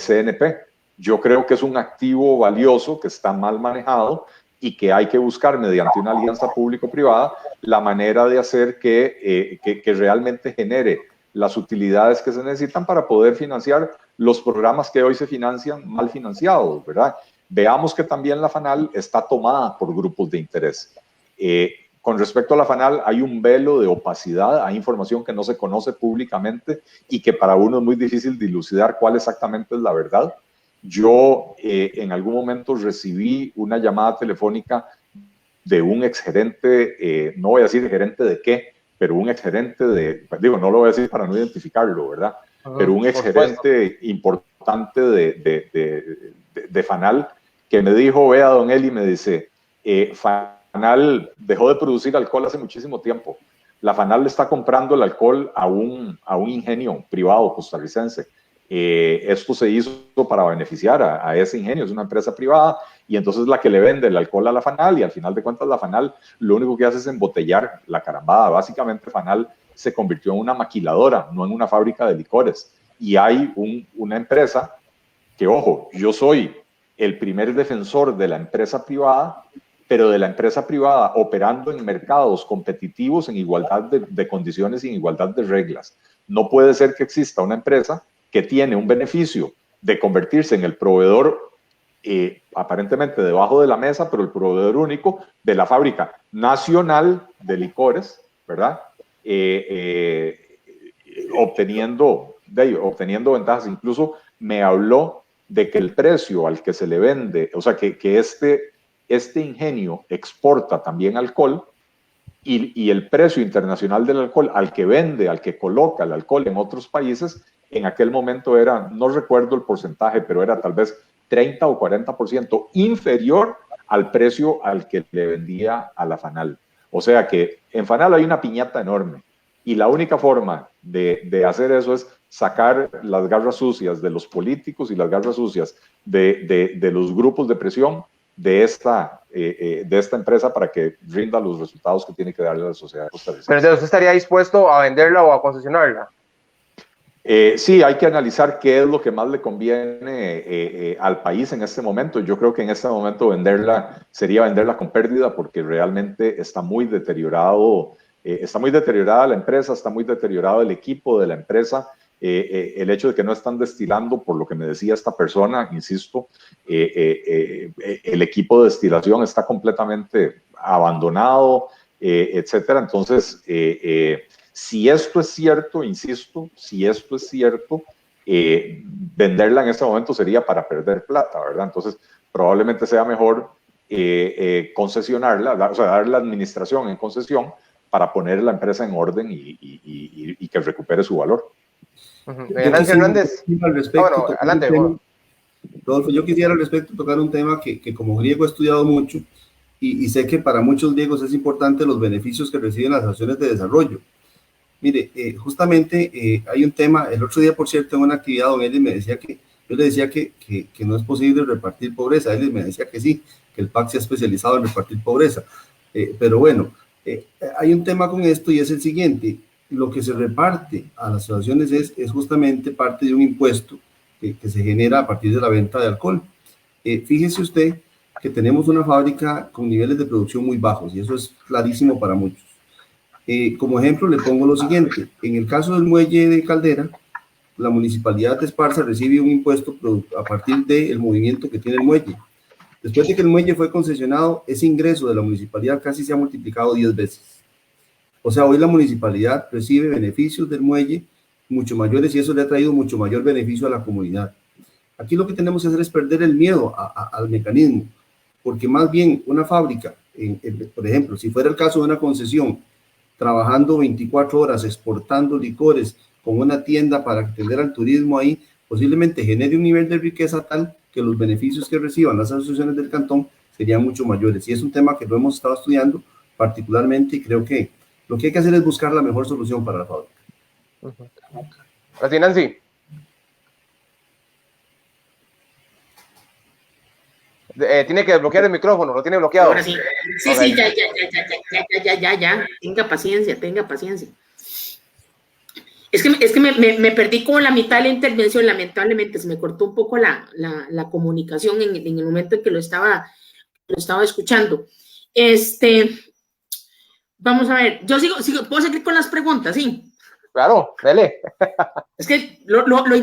CNP. Yo creo que es un activo valioso que está mal manejado y que hay que buscar mediante una alianza público-privada la manera de hacer que realmente genere las utilidades que se necesitan para poder financiar los programas que hoy se financian mal financiados, ¿verdad? Veamos que también la FANAL está tomada por grupos de interés. Con respecto a la FANAL, hay un velo de opacidad, hay información que no se conoce públicamente y que para uno es muy difícil dilucidar cuál exactamente es la verdad. Yo en algún momento recibí una llamada telefónica de un exgerente, no voy a decir gerente de qué, pero un exgerente no lo voy a decir para no identificarlo, ¿verdad? Pero un exgerente importante de FANAL que me dijo, vea, don Eli, me dice, FANAL dejó de producir alcohol hace muchísimo tiempo. La FANAL le está comprando el alcohol a un ingenio privado costarricense. Esto se hizo para beneficiar a ese ingenio, es una empresa privada, y entonces la que le vende el alcohol a la FANAL, y al final de cuentas la FANAL lo único que hace es embotellar la carambada. Básicamente FANAL se convirtió en una maquiladora, no en una fábrica de licores. Y hay una empresa que, ojo, yo soy el primer defensor de la empresa privada, pero de la empresa privada operando en mercados competitivos en igualdad de condiciones y en igualdad de reglas. No puede ser que exista una empresa que tiene un beneficio de convertirse en el proveedor aparentemente debajo de la mesa, pero el proveedor único de la fábrica nacional de licores, ¿verdad? Obteniendo ventajas. Incluso me habló de que el precio al que se le vende, o sea, que este ingenio exporta también alcohol, y el precio internacional del alcohol al que vende, al que coloca el alcohol en otros países, en aquel momento era, no recuerdo el porcentaje, pero era tal vez 30 o 40% inferior al precio al que le vendía a la FANAL. O sea que en FANAL hay una piñata enorme, y la única forma de hacer eso es sacar las garras sucias de los políticos y las garras sucias de los grupos de presión de esta empresa para que rinda los resultados que tiene que darle a la sociedad costarricense. Pero entonces, ¿usted estaría dispuesto a venderla o a concesionarla? Sí, hay que analizar qué es lo que más le conviene al país en este momento. Yo creo que en este momento sería venderla con pérdida, porque realmente está muy deteriorada la empresa, está muy deteriorado el equipo de la empresa. El hecho de que no están destilando, por lo que me decía esta persona, insisto, el equipo de destilación está completamente abandonado, etcétera. Entonces, si esto es cierto, insisto, si esto es cierto, venderla en este momento sería para perder plata, ¿verdad? Entonces, probablemente sea mejor concesionarla, o sea, dar la administración en concesión para poner la empresa en orden y que recupere su valor. Nancy Hernández. Bueno, adelante. Rodolfo, yo quisiera al respecto tocar un tema que como griego he estudiado mucho y sé que para muchos griegos es importante los beneficios que reciben las acciones de desarrollo. Mire, justamente hay un tema, el otro día, por cierto, en una actividad, don Eli me decía yo le decía que no es posible repartir pobreza. Él me decía que sí, que el PAC se ha especializado en repartir pobreza. Pero bueno, hay un tema con esto, y es el siguiente: lo que se reparte a las asociaciones es justamente parte de un impuesto que se genera a partir de la venta de alcohol. Fíjese usted que tenemos una fábrica con niveles de producción muy bajos, y eso es clarísimo para muchos. Como ejemplo le pongo lo siguiente: en el caso del muelle de Caldera, la municipalidad de Esparza recibe un impuesto a partir del movimiento que tiene el muelle. Después de que el muelle fue concesionado, ese ingreso de la municipalidad casi se ha multiplicado 10 veces. O sea, hoy la municipalidad recibe beneficios del muelle mucho mayores, y eso le ha traído mucho mayor beneficio a la comunidad. Aquí lo que tenemos que hacer es perder el miedo al mecanismo, porque más bien una fábrica, por ejemplo, si fuera el caso de una concesión, trabajando 24 horas, exportando licores, con una tienda para atender al turismo ahí, posiblemente genere un nivel de riqueza tal que los beneficios que reciban las asociaciones del cantón serían mucho mayores. Y es un tema que lo hemos estado estudiando particularmente, y creo que lo que hay que hacer es buscar la mejor solución para la fábrica. Así, Nancy. Tiene que desbloquear el micrófono, lo tiene bloqueado. Ahora sí. Sí, okay. Sí, ya. Tenga paciencia. Es que me perdí como la mitad de la intervención, lamentablemente. Se me cortó un poco la comunicación en el momento en que lo estaba escuchando. Vamos a ver, yo sigo, ¿puedo seguir con las preguntas? Sí. Claro, dale. Es que lo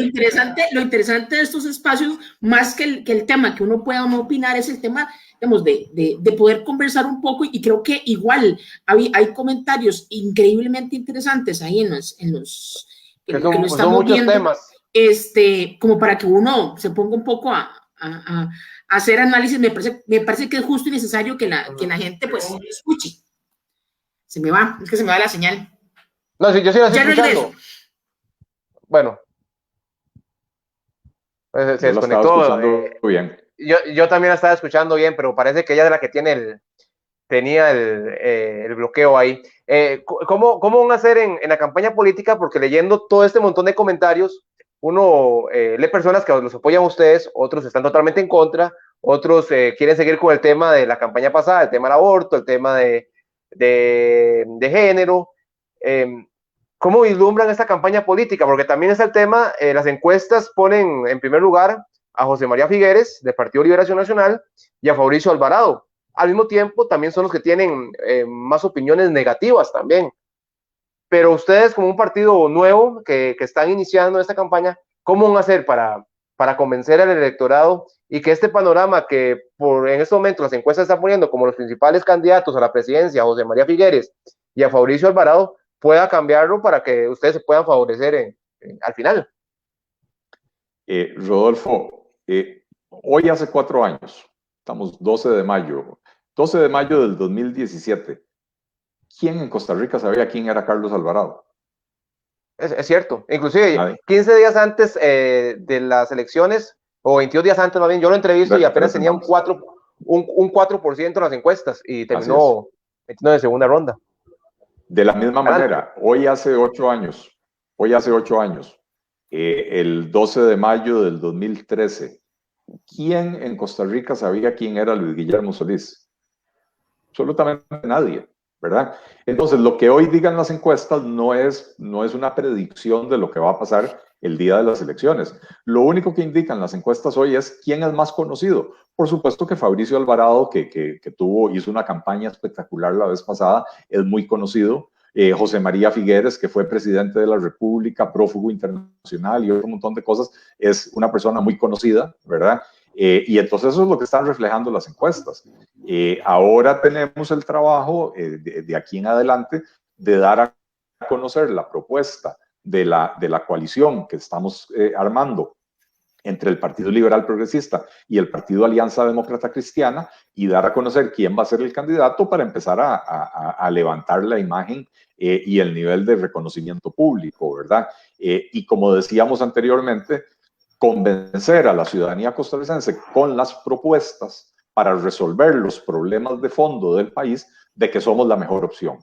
interesante de estos espacios, más que el tema que uno pueda no opinar, es el tema, digamos, de poder conversar un poco, y creo que igual hay comentarios increíblemente interesantes ahí en los que lo estamos son muchos viendo, temas. como para que uno se ponga un poco a hacer análisis. Me parece que es justo y necesario que la gente pues escuche. Es que se me va la señal. No, sí, yo sí la estoy escuchando. Bueno. Se desconectó. Bien. yo también la estaba escuchando bien, pero parece que ella es la que tenía el bloqueo ahí. ¿Cómo van a hacer en la campaña política? Porque leyendo todo este montón de comentarios, uno lee personas que los apoyan a ustedes, otros están totalmente en contra, otros quieren seguir con el tema de la campaña pasada, el tema del aborto, el tema de género. ¿Cómo vislumbran esta campaña política? Porque también está el tema, las encuestas ponen en primer lugar a José María Figueres, del Partido Liberación Nacional, y a Fabricio Alvarado. Al mismo tiempo, también son los que tienen más opiniones negativas también. Pero ustedes, como un partido nuevo que están iniciando esta campaña, ¿cómo van a hacer para convencer al electorado y que este panorama que en este momento las encuestas están poniendo como los principales candidatos a la presidencia, José María Figueres y a Fabricio Alvarado, pueda cambiarlo para que ustedes se puedan favorecer al final? Rodolfo, hoy hace 4 años, estamos 12 de mayo del 2017. ¿Quién en Costa Rica sabía quién era Carlos Alvarado? Es cierto. Inclusive, Nadie. 15 días antes de las elecciones, o 22 días antes más bien, yo lo entrevisto y apenas tenía un 4% en las encuestas y terminó metiendo en segunda ronda. De la misma manera, hoy hace 8 años, el 12 de mayo del 2013, ¿quién en Costa Rica sabía quién era Luis Guillermo Solís? Absolutamente nadie, ¿verdad? Entonces, lo que hoy digan las encuestas no es una predicción de lo que va a pasar el día de las elecciones. Lo único que indican las encuestas hoy es quién es más conocido. Por supuesto que Fabricio Alvarado, que hizo una campaña espectacular la vez pasada, es muy conocido. José María Figueres, que fue presidente de la República, prófugo internacional y otro montón de cosas, es una persona muy conocida, ¿verdad? Y entonces eso es lo que están reflejando las encuestas. Ahora tenemos el trabajo de aquí en adelante de dar a conocer la propuesta de la coalición que estamos armando entre el Partido Liberal Progresista y el Partido Alianza Demócrata Cristiana y dar a conocer quién va a ser el candidato para empezar a levantar la imagen y el nivel de reconocimiento público, ¿verdad? Y como decíamos anteriormente, convencer a la ciudadanía costarricense con las propuestas para resolver los problemas de fondo del país de que somos la mejor opción.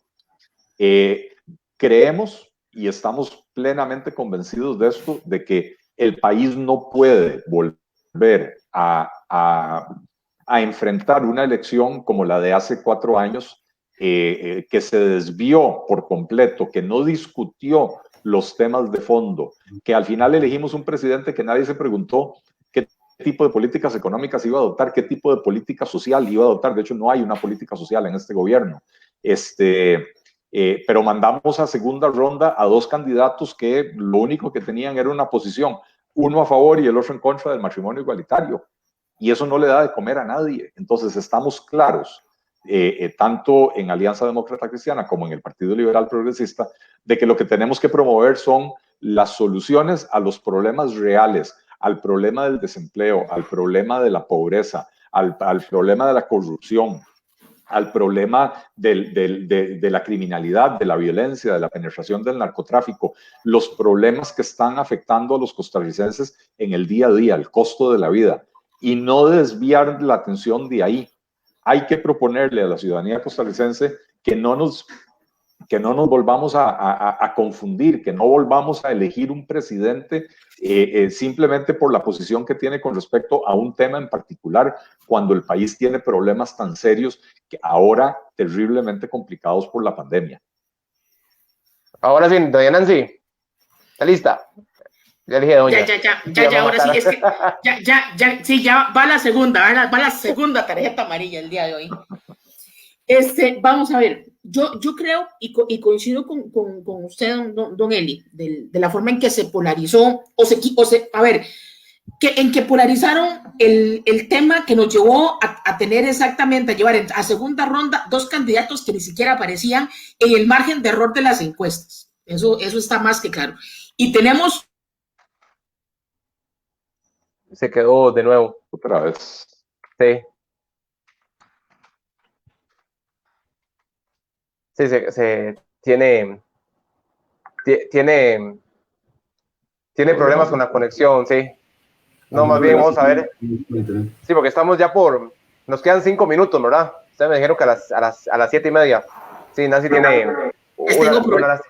Creemos y estamos plenamente convencidos de esto, de que el país no puede volver a enfrentar una elección como la de hace 4 años, que se desvió por completo, que no discutió los temas de fondo, que al final elegimos un presidente que nadie se preguntó qué tipo de políticas económicas iba a adoptar, qué tipo de política social iba a adoptar. De hecho, no hay una política social en este gobierno. Pero mandamos a segunda ronda a 2 candidatos que lo único que tenían era una posición, uno a favor y el otro en contra del matrimonio igualitario. Y eso no le da de comer a nadie. Entonces estamos claros, tanto en Alianza Demócrata Cristiana como en el Partido Liberal Progresista, de que lo que tenemos que promover son las soluciones a los problemas reales, al problema del desempleo, al problema de la pobreza, al problema de la corrupción, al problema de la criminalidad, de la violencia, de la penetración del narcotráfico, los problemas que están afectando a los costarricenses en el día a día, el costo de la vida, y no desviar la atención de ahí. Hay que proponerle a la ciudadanía costarricense que no nos volvamos a confundir, que no volvamos a elegir un presidente simplemente por la posición que tiene con respecto a un tema en particular, cuando el país tiene problemas tan serios que ahora terriblemente complicados por la pandemia. Ahora sí, doña Nancy, ¿está lista? Ya dije doña. Ya, ahora sí, es que sí, ya va la segunda tarjeta amarilla el día de hoy. Vamos a ver, yo creo y coincido con usted, don Eli, de la forma en que se polarizó, en que polarizaron el tema que nos llevó a tener exactamente, a llevar a segunda ronda 2 candidatos que ni siquiera aparecían en el margen de error de las encuestas. Eso está más que claro. Y tenemos... Se quedó de nuevo. Otra vez. Sí. Sí, tiene problemas con la conexión, sí. No, más bien vamos a ver. Sí, porque estamos ya nos quedan 5 minutos, ¿verdad? Ustedes me dijeron que a las 7:30. Sí, Nancy tiene una.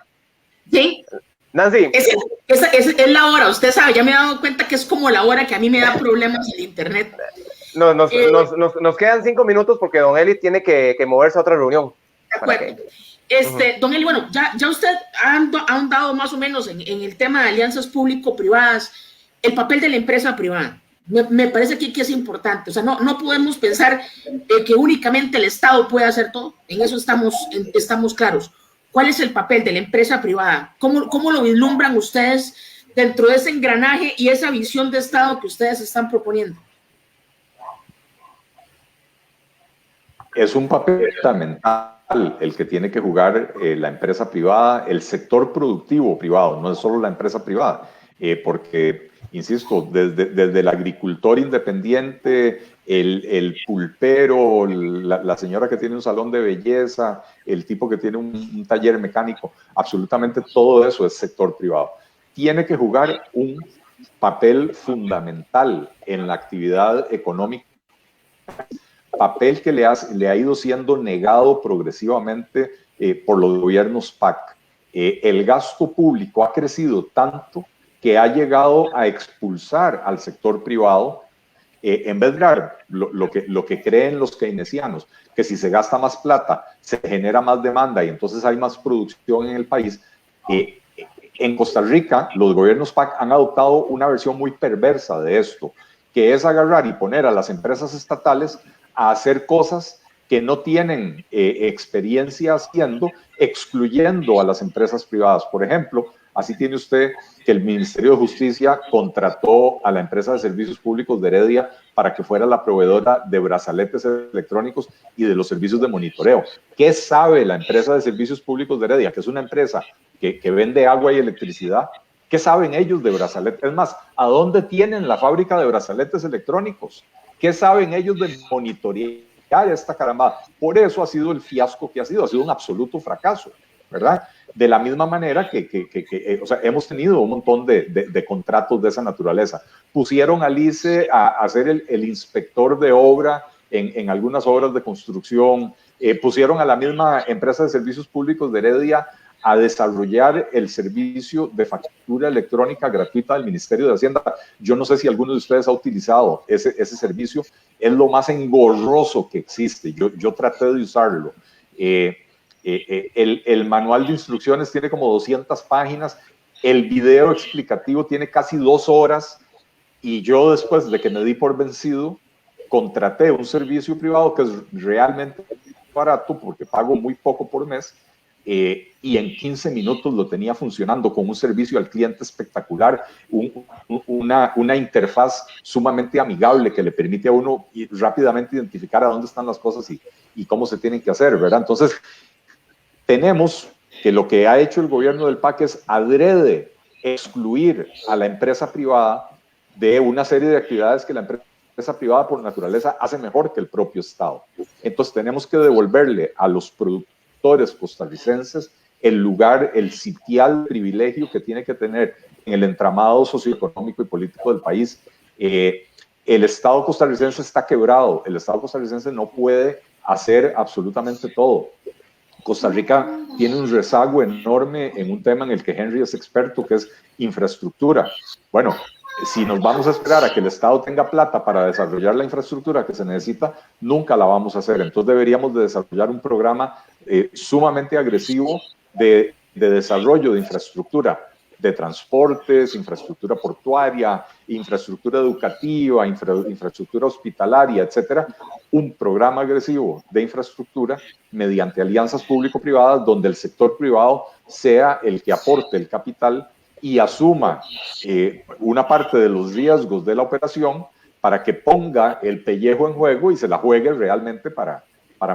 Sí. Nancy. Esa es la hora, usted sabe, ya me he dado cuenta que es como la hora que a mí me da problemas el internet. Nos quedan 5 minutos porque don Eli tiene que moverse a otra reunión. De acuerdo. Don Eli, bueno, ya usted ha ahondado más o menos en el tema de alianzas público-privadas, el papel de la empresa privada. Me parece que es importante. O sea, no podemos pensar que únicamente el Estado puede hacer todo. En eso estamos claros. ¿Cuál es el papel de la empresa privada? ¿Cómo lo vislumbran ustedes dentro de ese engranaje y esa visión de Estado que ustedes están proponiendo? Es un papel fundamental el que tiene que jugar la empresa privada, el sector productivo privado, no es solo la empresa privada, porque, insisto, desde el agricultor independiente, el pulpero, la señora que tiene un salón de belleza, el tipo que tiene un taller mecánico, absolutamente todo eso es sector privado. Tiene que jugar un papel fundamental en la actividad económica, papel que le ha ido siendo negado progresivamente por los gobiernos PAC. El gasto público ha crecido tanto que ha llegado a expulsar al sector privado en vez de dar lo que creen los keynesianos, que si se gasta más plata, se genera más demanda y entonces hay más producción en el país. En Costa Rica, los gobiernos PAC han adoptado una versión muy perversa de esto, que es agarrar y poner a las empresas estatales a hacer cosas que no tienen experiencia haciendo, excluyendo a las empresas privadas. Por ejemplo, así tiene usted que el Ministerio de Justicia contrató a la empresa de servicios públicos de Heredia para que fuera la proveedora de brazaletes electrónicos y de los servicios de monitoreo. ¿Qué sabe la empresa de servicios públicos de Heredia? Que es una empresa que vende agua y electricidad. ¿Qué saben ellos de brazaletes? Es más, ¿a dónde tienen la fábrica de brazaletes electrónicos? ¿Qué saben ellos de monitorear esta carambada? Por eso ha sido el fiasco que ha sido un absoluto fracaso, ¿verdad? De la misma manera que o sea, hemos tenido un montón de contratos de esa naturaleza. Pusieron a Lice a ser el inspector de obra en algunas obras de construcción, pusieron a la misma empresa de servicios públicos de Heredia a desarrollar el servicio de factura electrónica gratuita del Ministerio de Hacienda. Yo no sé si alguno de ustedes ha utilizado ese servicio, es lo más engorroso que existe. Yo traté de usarlo. El manual de instrucciones tiene como 200 páginas, el video explicativo tiene casi 2 horas, y yo, después de que me di por vencido, contraté un servicio privado que es realmente barato porque pago muy poco por mes, y en 15 minutos lo tenía funcionando con un servicio al cliente espectacular, una interfaz sumamente amigable que le permite a uno rápidamente identificar a dónde están las cosas y cómo se tienen que hacer, ¿verdad? Entonces, tenemos que lo que ha hecho el gobierno del PAC es adrede excluir a la empresa privada de una serie de actividades que la empresa privada por naturaleza hace mejor que el propio Estado. Entonces, tenemos que devolverle a los productores costarricenses el lugar, el sitial privilegio que tiene que tener en el entramado socioeconómico y político del país. El Estado costarricense está quebrado, el Estado costarricense no puede hacer absolutamente todo. Costa Rica tiene un rezago enorme en un tema en el que Henry es experto, que es infraestructura. Bueno, si nos vamos a esperar a que el Estado tenga plata para desarrollar la infraestructura que se necesita, nunca la vamos a hacer. Entonces deberíamos de desarrollar un programa sumamente agresivo de desarrollo de infraestructura, de transportes, infraestructura portuaria, infraestructura educativa, infraestructura hospitalaria, etcétera. Un programa agresivo de infraestructura mediante alianzas público-privadas donde el sector privado sea el que aporte el capital y asuma una parte de los riesgos de la operación para que ponga el pellejo en juego y se la juegue realmente para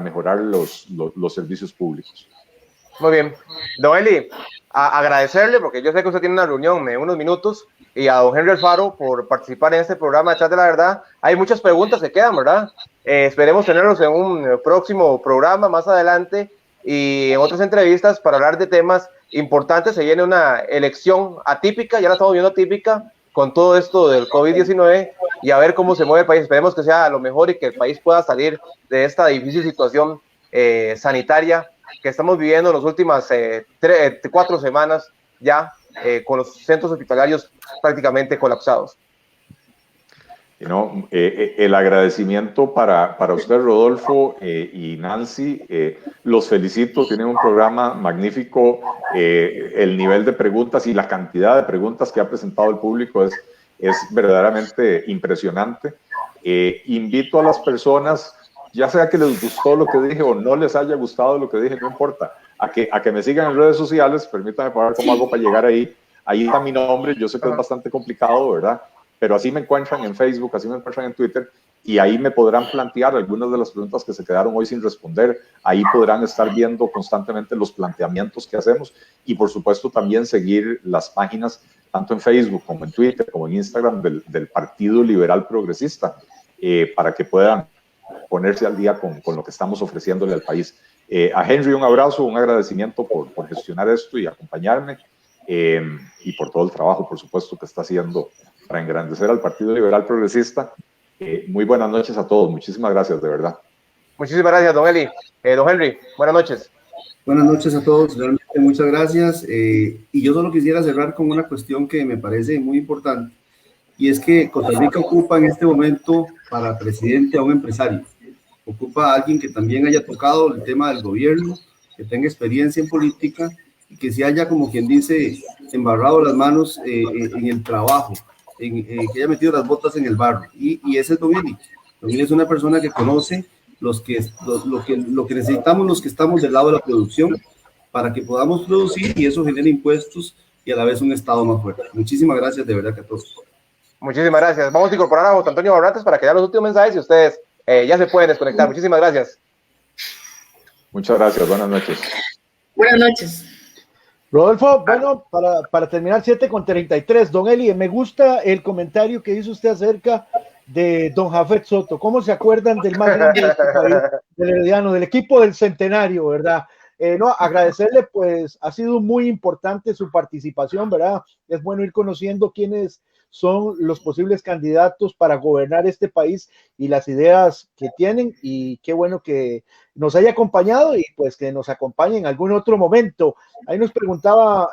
mejorar los servicios públicos. Muy bien. Don Eli, agradecerle, porque yo sé que usted tiene una reunión en unos minutos, y a don Henry Alfaro por participar en este programa de Chat de la Verdad. Hay muchas preguntas que quedan, ¿verdad? Esperemos tenerlos en un próximo programa más adelante y en otras entrevistas para hablar de temas importantes. Se viene una elección atípica, ya la estamos viendo atípica, con todo esto del COVID-19 y a ver cómo se mueve el país. Esperemos que sea lo mejor y que el país pueda salir de esta difícil situación sanitaria que estamos viviendo en las últimas 4 semanas ya, con los centros hospitalarios prácticamente colapsados. El agradecimiento para usted, Rodolfo, y Nancy. Los felicito, tienen un programa magnífico. El nivel de preguntas y la cantidad de preguntas que ha presentado el público es verdaderamente impresionante. Invito a las personas, ya sea que les gustó lo que dije o no les haya gustado lo que dije, no importa, a que me sigan en redes sociales. Permítanme para ver cómo hago para llegar ahí. Ahí está mi nombre. Yo sé que es bastante complicado, ¿verdad? Pero así me encuentran en Facebook, así me encuentran en Twitter, y ahí me podrán plantear algunas de las preguntas que se quedaron hoy sin responder. Ahí podrán estar viendo constantemente los planteamientos que hacemos, y por supuesto también seguir las páginas, tanto en Facebook como en Twitter, como en Instagram, del Partido Liberal Progresista, para que puedan ponerse al día con lo que estamos ofreciéndole al país. A Henry, un abrazo, un agradecimiento por gestionar esto y acompañarme, y por todo el trabajo, por supuesto, que está haciendo para engrandecer al Partido Liberal Progresista. Muy buenas noches a todos. Muchísimas gracias, de verdad. Muchísimas gracias, don Eli. Don Henry, buenas noches. Buenas noches a todos, realmente muchas gracias. Y yo solo quisiera cerrar con una cuestión que me parece muy importante, y es que Costa Rica ocupa en este momento para presidente a un empresario. Ocupa a alguien que también haya tocado el tema del gobierno, que tenga experiencia en política y que se haya, como quien dice, embarrado las manos en el trabajo, que haya metido las botas en el barro. Y ese es Don Eli. Don Eli es una persona que conoce lo que necesitamos los que estamos del lado de la producción para que podamos producir y eso genera impuestos y a la vez un Estado más fuerte. Muchísimas gracias, de verdad, que a todos. Muchísimas gracias. Vamos a incorporar a José Antonio Barrantes para que dé los últimos mensajes y ustedes ya se pueden desconectar. Muchísimas gracias. Muchas gracias. Buenas noches. Buenas noches. Rodolfo, bueno, para terminar 7:33, don Eli, me gusta el comentario que hizo usted acerca de don Jafet Soto. ¿Cómo se acuerdan del más grande de este país, del Herediano, del equipo del centenario, verdad? Agradecerle, pues ha sido muy importante su participación, ¿verdad? Es bueno ir conociendo quiénes son los posibles candidatos para gobernar este país y las ideas que tienen, y qué bueno que nos haya acompañado y pues que nos acompañe en algún otro momento. Ahí nos preguntaba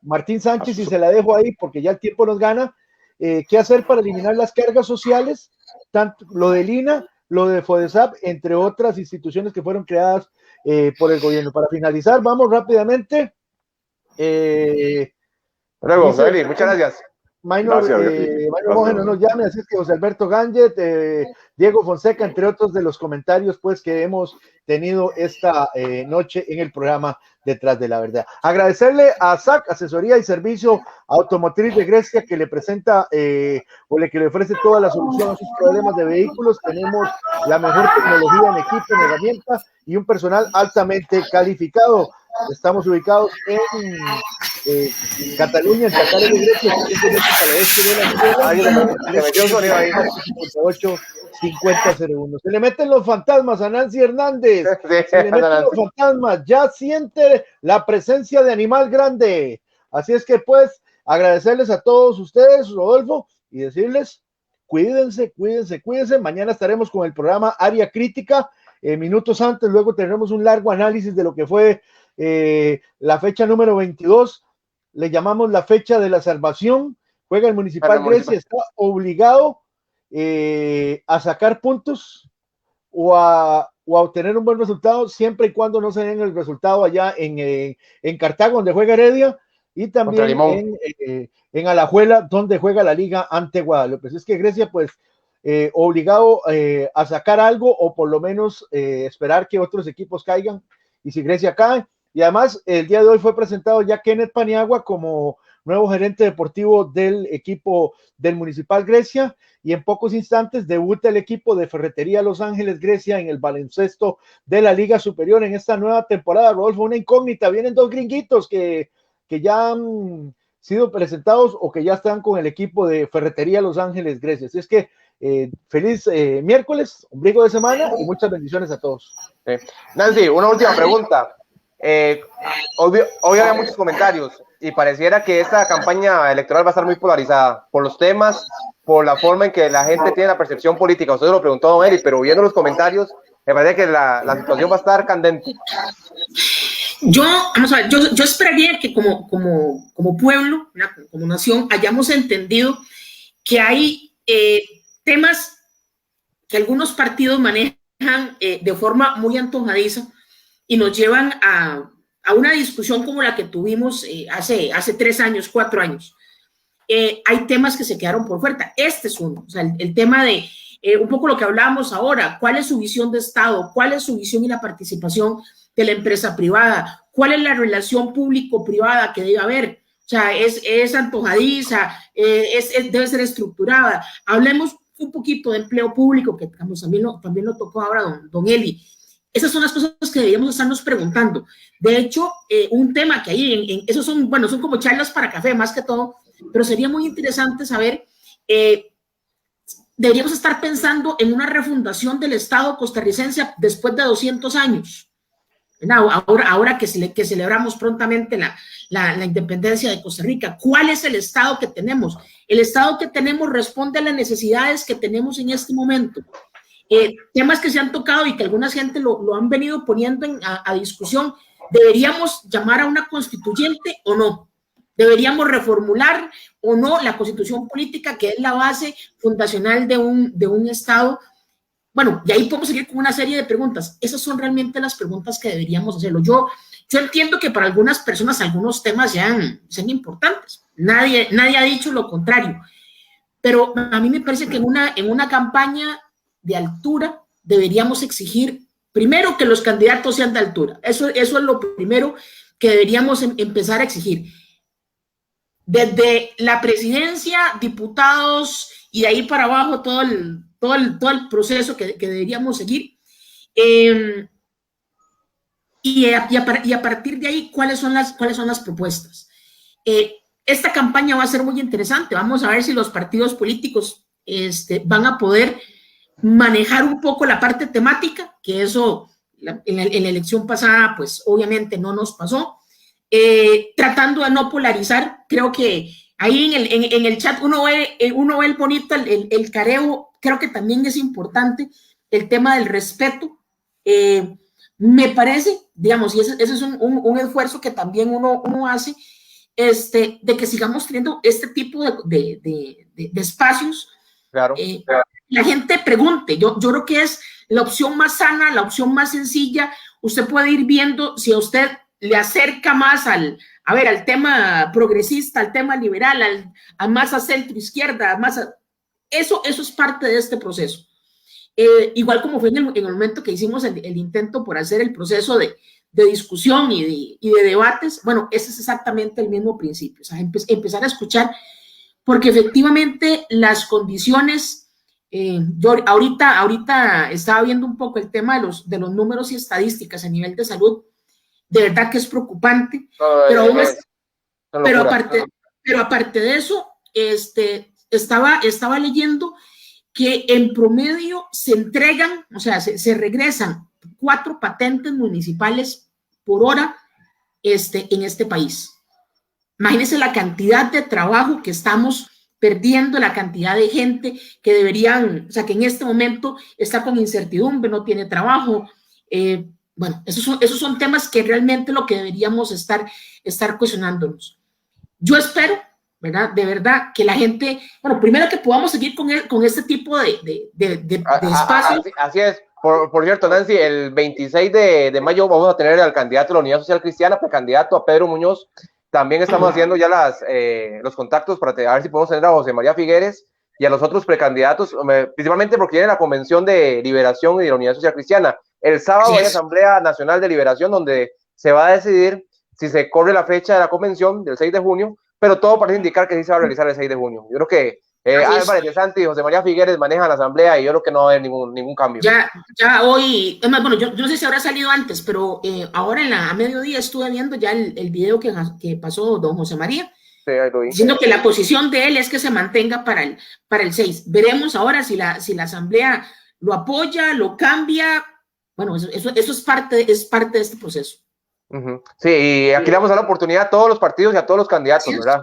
Martín Sánchez, y se la dejo ahí porque ya el tiempo nos gana, qué hacer para eliminar las cargas sociales, tanto lo de Lina, lo de FODESAP, entre otras instituciones que fueron creadas por el gobierno. Para finalizar, vamos rápidamente. Luego, Eli, muchas gracias. Minor Mógeno nos llame, así es que José Alberto Ganget, Diego Fonseca, entre otros de los comentarios pues que hemos tenido esta noche en el programa Detrás de la Verdad. Agradecerle a SAC, Asesoría y Servicio Automotriz de Grecia, que le presenta que le ofrece toda la solución a sus problemas de vehículos. Tenemos la mejor tecnología en equipo, en herramientas y un personal altamente calificado. Estamos ubicados en Cataluña, en Qatar, en Grecia, se le meten los fantasmas a Nancy Hernández, se le meten los fantasmas, ya siente la presencia de Animal Grande. Así es que pues agradecerles a todos ustedes, Rodolfo, y decirles cuídense. Mañana estaremos con el programa Área Crítica, minutos antes. Luego tendremos un largo análisis de lo que fue la fecha número 22, le llamamos la fecha de la salvación. Juega el Municipal Grecia, está obligado a sacar puntos o a obtener un buen resultado, siempre y cuando no se den el resultado allá en Cartago, donde juega Heredia, y también en Alajuela, donde juega la Liga ante Guadalupe. Es que Grecia pues obligado a sacar algo, o por lo menos esperar que otros equipos caigan, y si Grecia cae. Y además el día de hoy fue presentado ya Kenneth Paniagua como nuevo gerente deportivo del equipo del Municipal Grecia, y en pocos instantes debuta el equipo de Ferretería Los Ángeles Grecia en el baloncesto de la Liga Superior en esta nueva temporada. Rodolfo, una incógnita, vienen dos gringuitos que ya han sido presentados o que ya están con el equipo de Ferretería Los Ángeles Grecia. Así es que feliz miércoles, ombligo de semana, y muchas bendiciones a todos. Nancy, una última pregunta. Hoy había muchos comentarios. y pareciera que esta campaña electoral va a estar muy polarizada por los temas, por la forma en que la gente tiene la percepción política. Usted lo preguntó a Don Eli, pero viendo los comentarios, me parece que la situación va a estar candente. Vamos a ver, yo esperaría que como pueblo, como nación, hayamos entendido que hay temas que algunos partidos manejan de forma muy antojadiza y nos llevan a una discusión como la que tuvimos hace 3 años, 4 años. Hay temas que se quedaron por fuera. Este es uno, o sea, el tema de un poco lo que hablábamos ahora, cuál es su visión de Estado, cuál es su visión y la participación de la empresa privada, cuál es la relación público-privada que debe haber, o sea, es antojadiza, debe ser estructurada. Hablemos un poquito de empleo público, que también lo tocó ahora don Eli. Esas son las cosas que deberíamos estarnos preguntando. De hecho, un tema que hay, esos son como charlas para café más que todo, pero sería muy interesante saber, deberíamos estar pensando en una refundación del Estado costarricense después de 200 años. Ahora que celebramos prontamente la independencia de Costa Rica, ¿cuál es el Estado que tenemos? El Estado que tenemos responde a las necesidades que tenemos en este momento. Temas que se han tocado y que alguna gente lo han venido poniendo a discusión. ¿Deberíamos llamar a una constituyente o no? ¿Deberíamos reformular o no la constitución política, que es la base fundacional de un Estado? Bueno, y ahí podemos seguir con una serie de preguntas. Esas son realmente las preguntas que deberíamos hacerlo. Yo entiendo que para algunas personas algunos temas sean importantes. Nadie ha dicho lo contrario. Pero a mí me parece que en una campaña de altura deberíamos exigir, primero, que los candidatos sean de altura. Eso es lo primero que deberíamos empezar a exigir. Desde la presidencia, diputados y de ahí para abajo todo el proceso que deberíamos seguir. Y a partir de ahí, ¿cuáles son las propuestas? Esta campaña va a ser muy interesante. Vamos a ver si los partidos políticos van a poder manejar un poco la parte temática, que eso en la elección pasada, pues obviamente no nos pasó. Tratando de no polarizar, creo que ahí en el chat uno ve el bonito, el careo. Creo que también es importante el tema del respeto. Me parece, digamos, y ese es un esfuerzo que también uno hace, de que sigamos teniendo este tipo de espacios. Claro. La gente pregunte. Yo creo que es la opción más sana, la opción más sencilla. Usted puede ir viendo si a usted le acerca más al tema progresista, al tema liberal, más a centro izquierda, eso es parte de este proceso. Igual como fue en el momento que hicimos el intento por hacer el proceso de discusión y de debates, bueno, ese es exactamente el mismo principio, o sea, empezar a escuchar, porque efectivamente las condiciones, yo ahorita estaba viendo un poco el tema de los números y estadísticas a nivel de salud. De verdad que es preocupante, pero aparte de eso, estaba leyendo que en promedio se entregan, o sea, se regresan 4 patentes municipales por hora en este país. Imagínense la cantidad de trabajo que estamos perdiendo, la cantidad de gente que deberían, o sea, que en este momento está con incertidumbre, no tiene trabajo. Bueno, esos son temas que realmente lo que deberíamos estar cuestionándonos. Yo espero, ¿verdad? De verdad, que la gente, bueno, primero que podamos seguir con este tipo de espacios. Así es. Por cierto, Nancy, el 26 de mayo vamos a tener al candidato de la Unidad Social Cristiana, precandidato a Pedro Muñoz. También estamos haciendo ya los contactos para ver si podemos tener a José María Figueres y a los otros precandidatos, principalmente porque viene la Convención de Liberación y de la Unidad Social Cristiana. El sábado hay Asamblea Nacional de Liberación, donde se va a decidir si se corre la fecha de la convención del 6 de junio, pero todo parece indicar que sí se va a realizar el 6 de junio. Yo creo que Álvarez de Santi y José María Figueres manejan la asamblea y yo creo que no va a haber ningún cambio. Ya hoy, bueno, yo no sé si habrá salido antes, pero ahora a mediodía estuve viendo ya el video que pasó don José María, sí, diciendo que la posición de él es que se mantenga para el 6. Veremos ahora si la asamblea lo apoya, lo cambia. Bueno, eso es parte de este proceso. Sí, y aquí le vamos a dar la oportunidad a todos los partidos y a todos los candidatos, ¿verdad?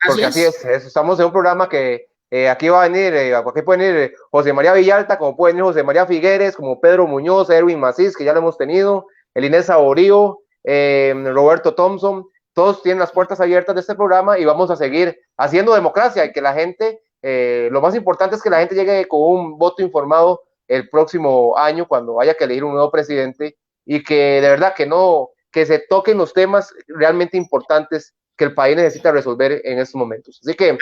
Porque así es, estamos en un programa que aquí va a venir, aquí puede venir José María Villalta, como puede venir José María Figueres, como Pedro Muñoz, Erwin Macís, que ya lo hemos tenido, el Inés Saborío, Roberto Thompson, todos tienen las puertas abiertas de este programa y vamos a seguir haciendo democracia y que la gente, lo más importante es que la gente llegue con un voto informado el próximo año cuando haya que elegir un nuevo presidente y que de verdad que se toquen los temas realmente importantes que el país necesita resolver en estos momentos. Así que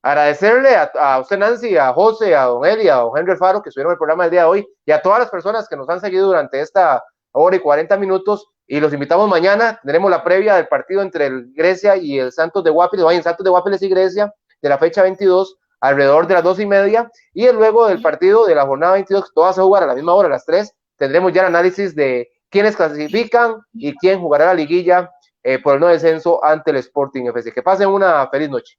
agradecerle a usted, Nancy, a José, a don Eli, a don Henry Alfaro, que estuvieron en el programa del día de hoy, y a todas las personas que nos han seguido durante esta hora y 40 minutos, y los invitamos mañana. Tendremos la previa del partido entre el Grecia y el Santos de Guapiles, en Santos de Guapiles y Grecia, de la fecha 22, alrededor de las 2:30, y luego del partido de la jornada 22, que todas se jugar a la misma hora, a las 3, tendremos ya el análisis de quiénes clasifican y quién jugará la liguilla por el no descenso ante el Sporting FC. Que pasen una feliz noche.